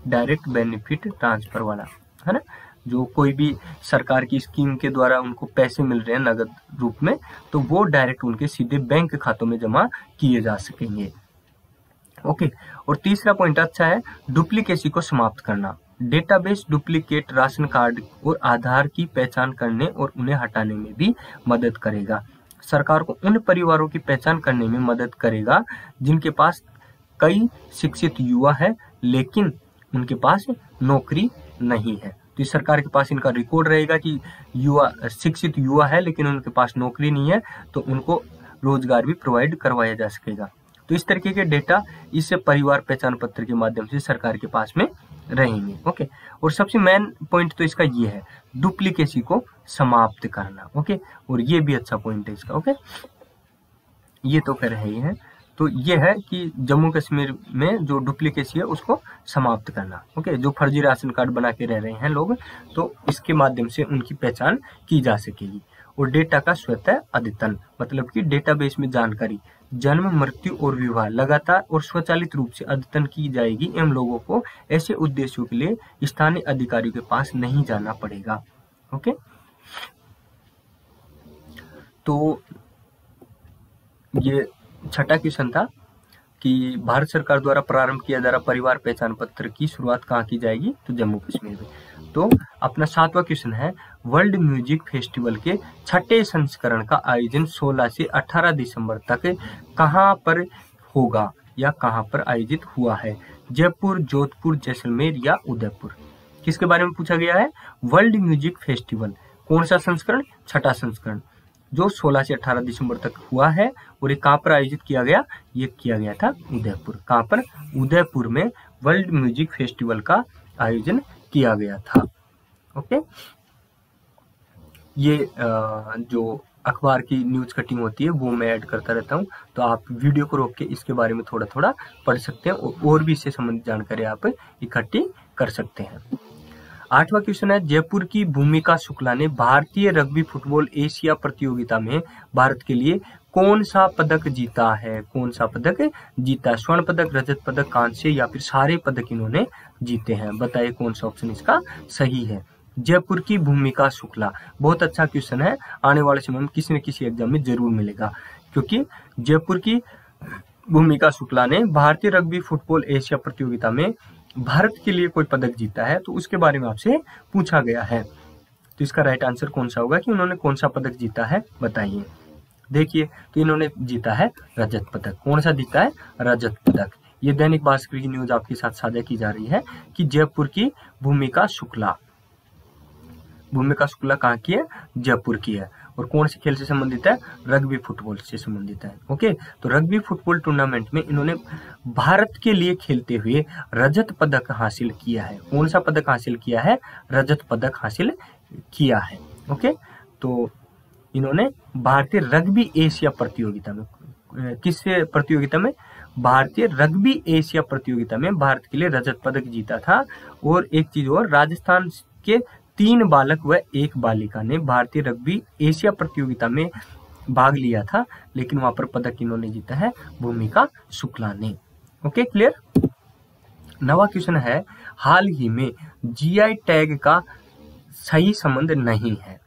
[SPEAKER 1] डायरेक्ट बेनिफिट ट्रांसफर वाला, है ना। जो कोई भी सरकार की स्कीम के द्वारा उनको पैसे मिल रहे हैं नगद रूप में, तो वो डायरेक्ट उनके सीधे बैंक खातों में जमा किए जा सकेंगे। ओके, और तीसरा पॉइंट अच्छा है, डुप्लीकेसी को समाप्त करना। डेटाबेस डुप्लीकेट राशन कार्ड और आधार की पहचान करने और उन्हें हटाने में भी मदद करेगा। सरकार को उन परिवारों की पहचान करने में मदद करेगा जिनके पास कई शिक्षित युवा है लेकिन उनके पास नौकरी नहीं है। तो इस सरकार के पास इनका रिकॉर्ड रहेगा कि शिक्षित युवा है लेकिन उनके पास नौकरी नहीं है, तो उनको रोजगार भी प्रोवाइड करवाया जा सकेगा। तो इस तरीके के डेटा इस परिवार पहचान पत्र के माध्यम से सरकार के पास में रहेंगे। ओके, और सबसे मेन पॉइंट तो इसका ये है, डुप्लीकेसी को समाप्त करना। ओके, और ये भी अच्छा पॉइंट है इसका। ओके, ये तो कर है ही है। तो ये है कि जम्मू कश्मीर में जो डुप्लीकेसी है उसको समाप्त करना। ओके, जो फर्जी राशन कार्ड बना के रह रहे हैं लोग, तो इसके माध्यम से उनकी पहचान की जा सकेगी। और डेटा का स्वतः अद्यतन, मतलब कि डेटाबेस में जानकारी जन्म, मृत्यु और विवाह लगातार और स्वचालित रूप से अद्यतन की जाएगी एवं लोगों को ऐसे उद्देश्यों के लिए स्थानीय अधिकारियों के पास नहीं जाना पड़ेगा। ओके, तो ये छठा क्वेश्चन था कि भारत सरकार द्वारा प्रारंभ किया जा रहा परिवार पहचान पत्र की शुरुआत कहाँ की जाएगी, तो जम्मू कश्मीर में। तो अपना सातवां क्वेश्चन है, वर्ल्ड म्यूजिक फेस्टिवल के छठे संस्करण का आयोजन 16 से 18 दिसंबर तक कहाँ पर होगा या कहाँ पर आयोजित हुआ है? जयपुर, जोधपुर, जैसलमेर या उदयपुर? किसके बारे में पूछा गया है? वर्ल्ड म्यूजिक फेस्टिवल कौन सा संस्करण? छठा संस्करण, जो 16 से 18 दिसंबर तक हुआ है। और ये कहाँ पर आयोजित किया गया? ये किया गया था उदयपुर। कहाँ पर? उदयपुर में वर्ल्ड म्यूजिक फेस्टिवल का आयोजन किया गया था। ओके, ये जो अखबार की न्यूज कटिंग होती है वो मैं ऐड करता रहता हूँ, तो आप वीडियो को रोक के इसके बारे में थोड़ा थोड़ा पढ़ सकते हैं और भी इससे संबंधित जानकारी आप इकट्ठी कर सकते हैं। आठवां क्वेश्चन है, जयपुर की भूमिका शुक्ला ने भारतीय रग्बी फुटबॉल एशिया प्रतियोगिता में भारत के लिए कौन सा पदक जीता है? कौन सा पदक जीता? स्वर्ण पदक, रजत पदक, कांस्य या फिर सारे पदक इन्होंने जीते हैं? बताइए कौन सा ऑप्शन इसका सही है? जयपुर की भूमिका शुक्ला, बहुत अच्छा क्वेश्चन है, आने वाले समय में किसी न किसी एग्जाम में जरूर मिलेगा, क्योंकि जयपुर की भूमिका शुक्ला ने भारतीय रग्बी फुटबॉल एशिया प्रतियोगिता में भारत के लिए कोई पदक जीता है, तो उसके बारे में आपसे पूछा गया है। तो इसका राइट आंसर कौन सा होगा कि उन्होंने कौन सा पदक जीता है, बताइए। देखिए, तो इन्होंने जीता है रजत पदक। कौन सा जीता है? रजत पदक। ये दैनिक भास्कर की न्यूज आपके साथ साझा की जा रही है कि जयपुर की भूमिका शुक्ला कहाँ की है? जयपुर की है। और कौन से खेल से संबंधित है? रग्बी फुटबॉल से संबंधित है। ओके, तो रग्बी फुटबॉल टूर्नामेंट में इन्होंने भारत के लिए खेलते हुए रजत पदक हासिल किया है। कौन सा पदक हासिल किया है? रजत पदक हासिल किया है। ओके, तो इन्होंने भारतीय रग्बी एशिया प्रतियोगिता में, किस प्रतियोगिता में? भारतीय रग्बी एशिया प्रतियोगिता में भारत के लिए रजत पदक जीता था। और एक चीज और, राजस्थान के 3 बालक व 1 बालिका ने भारतीय रग्बी एशिया प्रतियोगिता में भाग लिया था, लेकिन वहां पर पदक इन्होंने जीता है भूमिका शुक्ला ने। Okay, clear? 9वां क्वेश्चन है, हाल ही में जीआई टैग का सही संबंध नहीं है।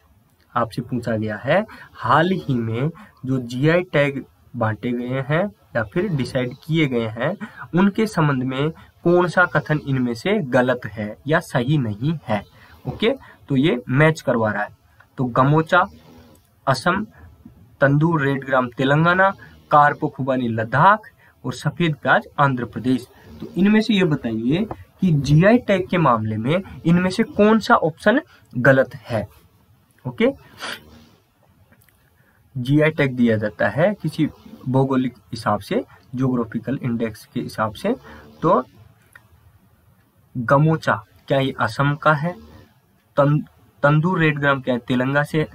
[SPEAKER 1] आपसे पूछा गया है, हाल ही में जो जीआई टैग बांटे गए हैं या फिर डिसाइड किए गए हैं, उनके संबंध में कौन सा कथन इनमें से गलत है या सही नहीं है? ओके, तो ये मैच करवा रहा है। तो गमोचा असम, तंदूर रेड ग्राम तेलंगाना, कारपो खुबानी लद्दाख और सफेद प्याज आंध्र प्रदेश। तो इनमें से ये बताइए कि जीआई टैग के मामले में इनमें से कौन सा ऑप्शन गलत है? ओके, जीआई टैग दिया जाता है किसी भौगोलिक हिसाब से, ज्योग्राफिकल इंडेक्स के हिसाब से। तो गमोचा क्या ये असम का है? तंदूर रेड ग्राम क्या है?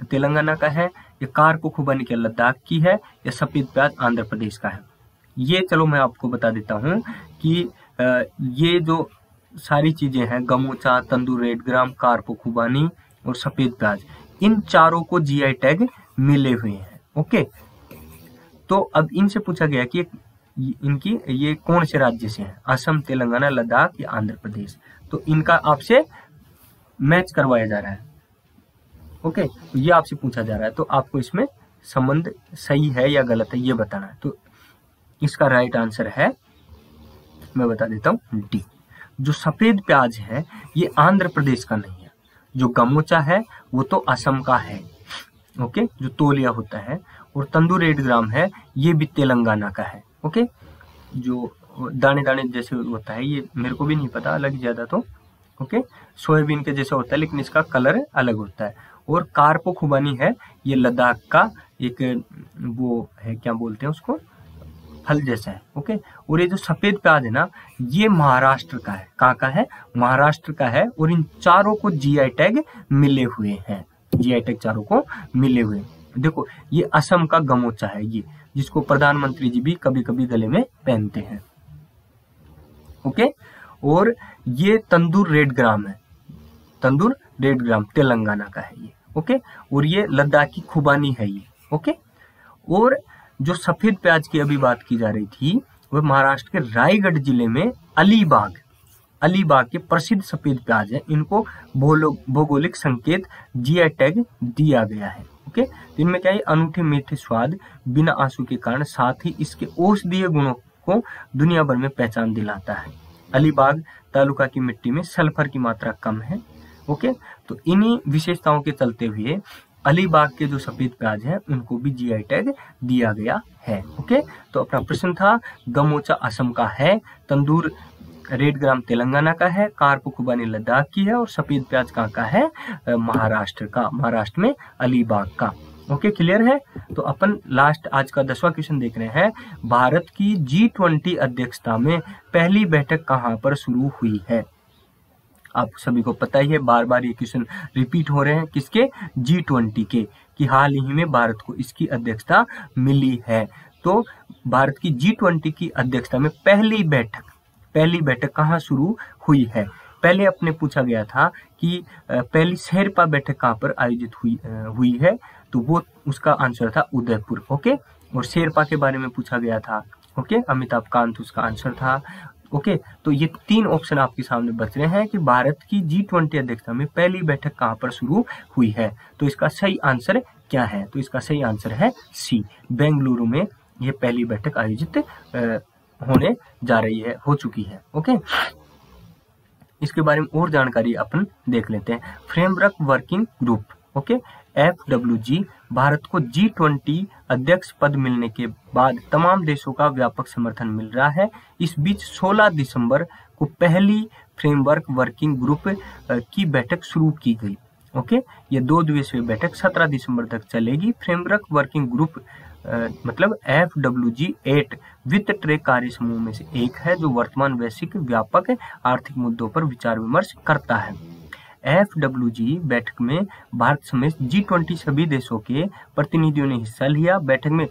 [SPEAKER 1] तेलंगाना का है? या कारपो खुबानी क्या लद्दाख की है? या सफेद प्याज आंध्र प्रदेश का है? ये चलो मैं आपको बता देता हूँ कि ये जो सारी चीजें हैं, गमोचा, तंदूर रेड ग्राम, कारपो खुबानी और सफेद प्याज, इन चारों को जीआई टैग मिले हुए हैं। ओके, तो अब इनसे पूछा गया कि इनकी ये कौन से राज्य से हैं? असम, तेलंगाना, लद्दाख या आंध्र प्रदेश? तो इनका आपसे मैच करवाया जा रहा है। ओके, तो ये आपसे पूछा जा रहा है, तो आपको इसमें संबंध सही है या गलत है ये बताना है। तो इसका राइट आंसर है, मैं बता देता हूँ, डी। जो सफेद प्याज है ये आंध्र प्रदेश का नहीं है, जो गमोचा है वो तो असम का है। ओके, जो तौलिया होता है। और तंदूर 8 ग्राम है, ये भी तेलंगाना का है। ओके, जो दाने दाने जैसे होता है, ये मेरे को भी नहीं पता अलग ज्यादा तो। ओके, सोयाबीन के जैसा होता है लेकिन इसका कलर अलग होता है। और कारपो खुबानी है, ये लद्दाख का एक वो है, क्या बोलते हैं उसको, फल जैसा है। ओके, और ये जो सफेद प्याज है ना, ये महाराष्ट्र का है। कहाँ का है? महाराष्ट्र का है। और इन चारों को जीआई टैग मिले हुए हैं, जीआई टैग चारों को मिले हुए। देखो, ये असम का गमोचा है, ये जिसको प्रधानमंत्री जी भी कभी कभी गले में पहनते हैं। ओके, और ये तंदूर 8 ग्राम है, तंदूर 8 ग्राम तेलंगाना का है ये। ओके, और ये लद्दाख की खुबानी है ये। ओके, और जो सफेद प्याज की अभी बात की जा रही थी, वह महाराष्ट्र के रायगढ़ जिले में अलीबाग के प्रसिद्ध सफेद प्याज है। इनको भौगोलिक संकेत जीआई टैग दिया गया है। ओके, तो इनमें क्या है, अनूठे मीठे स्वाद, बिना आंसू के कारण, साथ ही इसके औषधीय गुणों को दुनिया भर में पहचान दिलाता है। अलीबाग तालुका की मिट्टी में सल्फर की मात्रा कम है। ओके, तो इन्हीं विशेषताओं के चलते हुए अलीबाग के जो सफेद प्याज है उनको भी जीआई टैग दिया गया है। ओके, तो अपना प्रश्न था, गमोचा असम का है, तंदूर 8 ग्राम तेलंगाना का है, कारपो खुबानी लद्दाख की है, और सफेद प्याज कहाँ का है? महाराष्ट्र का, महाराष्ट्र में अलीबाग का। ओके, क्लियर है? तो अपन लास्ट आज का 10वां क्वेश्चन देख रहे हैं। भारत की G20 अध्यक्षता में पहली बैठक कहाँ पर शुरू हुई है? आप सभी को पता ही है, बार बार ये क्वेश्चन रिपीट हो रहे हैं, किसके? G20 के, कि हाल ही में भारत को इसकी अध्यक्षता मिली है। तो भारत की G20 की अध्यक्षता में पहली बैठक कहाँ शुरू हुई है? पहले अपने पूछा गया था कि पहली शेरपा बैठक कहाँ पर आयोजित हुई है, तो वो उसका आंसर था उदयपुर। ओके, और शेरपा के बारे में पूछा गया था। ओके, अमिताभ कांत उसका आंसर था। ओके, तो ये 3 ऑप्शन आपके सामने बच रहे हैं कि भारत की G20 अध्यक्षता में पहली बैठक कहाँ पर शुरू हुई है। तो इसका सही आंसर क्या है? तो इसका सही आंसर है सी, बेंगलुरु में ये पहली बैठक आयोजित होने जा रही है, हो चुकी है। ओके, इसके बारे में और जानकारी अपन देख लेते हैं। Framework working group, okay, FWG, Bharat को G20 अध्यक्ष पद मिलने के बाद तमाम देशों का व्यापक समर्थन मिल रहा है। इस बीच 16 दिसंबर को पहली फ्रेमवर्क वर्किंग ग्रुप की बैठक शुरू की गई। ओके, ये 2 दिवसीय बैठक 17 दिसंबर तक चलेगी। फ्रेमवर्क वर्किंग ग्रुप मतलब FWG 8 वित्त ट्रैक कार्य समूह में से एक है, जो वर्तमान वैश्विक व्यापक आर्थिक मुद्दों पर विचार विमर्श करता है। FWG बैठक में भारत समेत G20 सभी देशों के प्रतिनिधियों ने हिस्सा लिया। बैठक में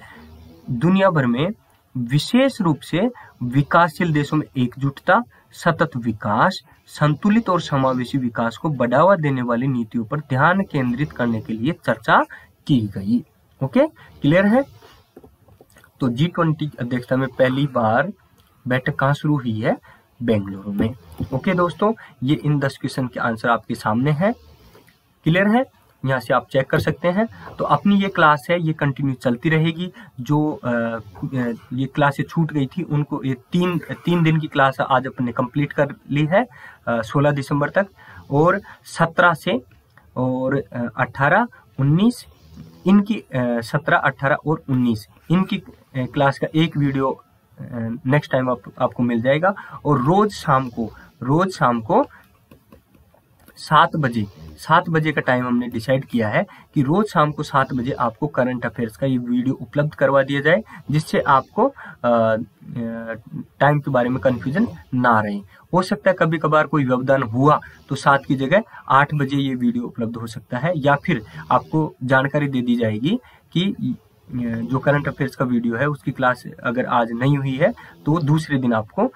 [SPEAKER 1] दुनिया भर में विशेष रूप से विकासशील देशों में एकजुटता, सतत विकास, संतुलित और समावेशी विकास को बढ़ावा देने वाली नीतियों पर ध्यान केंद्रित करने के लिए चर्चा की गई। ओके, क्लियर है? तो G20 अध्यक्षता में पहली बार बैठक कहाँ शुरू हुई है? बेंगलुरु में। ओके दोस्तों, ये इन 10 क्वेश्चन के आंसर आपके सामने है। क्लियर है? यहाँ से आप चेक कर सकते हैं। तो अपनी ये क्लास है, ये कंटिन्यू चलती रहेगी। जो ये क्लासें छूट गई थी उनको, ये तीन दिन की क्लास आज अपने कंप्लीट कर ली है 16 दिसंबर तक, और 17 से और 18, 19 इनकी 17, 18 और 19 इनकी क्लास का एक वीडियो नेक्स्ट टाइम आपको मिल जाएगा। और रोज शाम को 7 बजे का टाइम हमने डिसाइड किया है कि रोज शाम को 7 बजे आपको करंट अफेयर्स का ये वीडियो उपलब्ध करवा दिया जाए, जिससे आपको टाइम के बारे में कंफ्यूजन ना रहे। हो सकता है कभी कभार कोई व्यवधान हुआ तो 7 की जगह 8 बजे ये वीडियो उपलब्ध हो सकता है, या फिर आपको जानकारी दे दी जाएगी कि जो करंट अफेयर्स का वीडियो है उसकी क्लास अगर आज नहीं हुई है तो दूसरे दिन आपको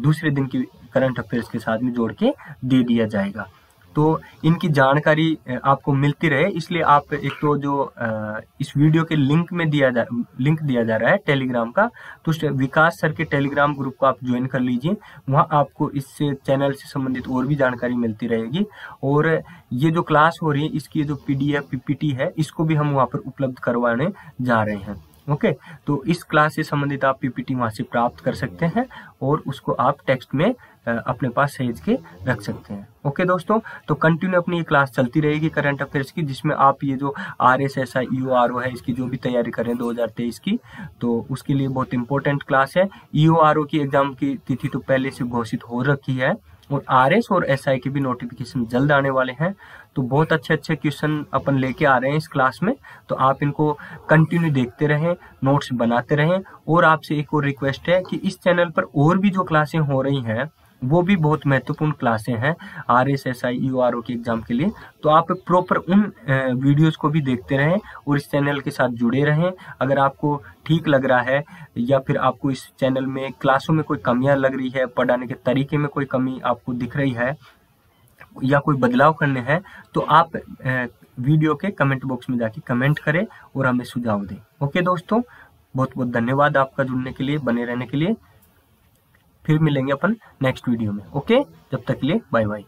[SPEAKER 1] दूसरे दिन की करंट अफेयर्स के साथ में जोड़ के दे दिया जाएगा। तो इनकी जानकारी आपको मिलती रहे, इसलिए आप एक तो जो इस वीडियो के लिंक दिया जा रहा है टेलीग्राम का, तो विकास सर के टेलीग्राम ग्रुप को आप ज्वाइन कर लीजिए। वहां आपको इस चैनल से संबंधित और भी जानकारी मिलती रहेगी। और ये जो क्लास हो रही है इसकी जो PDF PPT है, इसको भी हम वहां पर उपलब्ध करवाने जा रहे हैं। ओके, तो इस क्लास से संबंधित आप पीपीटी वहाँ से प्राप्त कर सकते हैं और उसको आप टेक्स्ट में अपने पास सहेज के रख सकते हैं। ओके दोस्तों, तो कंटिन्यू अपनी ये क्लास चलती रहेगी करंट अफेयर्स की, जिसमें आप ये जो RSSI EORO है इसकी जो भी तैयारी करें 2023 की, तो उसके लिए बहुत इंपॉर्टेंट क्लास है। EORO की एग्जाम की तिथि तो पहले से घोषित हो रखी है और RS और SI के भी नोटिफिकेशन जल्द आने वाले हैं। तो बहुत अच्छे क्वेश्चन अपन लेके आ रहे हैं इस क्लास में, तो आप इनको कंटिन्यू देखते रहें, नोट्स बनाते रहें। और आपसे एक और रिक्वेस्ट है कि इस चैनल पर और भी जो क्लासें हो रही हैं वो भी बहुत महत्वपूर्ण क्लासें हैं RSSI EORO के एग्जाम के लिए, तो आप प्रॉपर उन वीडियोस को भी देखते रहें और इस चैनल के साथ जुड़े रहें। अगर आपको ठीक लग रहा है या फिर आपको इस चैनल में क्लासों में कोई कमियां लग रही है, पढ़ाने के तरीके में कोई कमी आपको दिख रही है या कोई बदलाव करने हैं, तो आप वीडियो के कमेंट बॉक्स में जाके कमेंट करें और हमें सुझाव दें। ओके दोस्तों, बहुत बहुत धन्यवाद आपका जुड़ने के लिए, बने रहने के लिए। फिर मिलेंगे अपन नेक्स्ट वीडियो में। ओके, जब तक के लिए बाय बाय।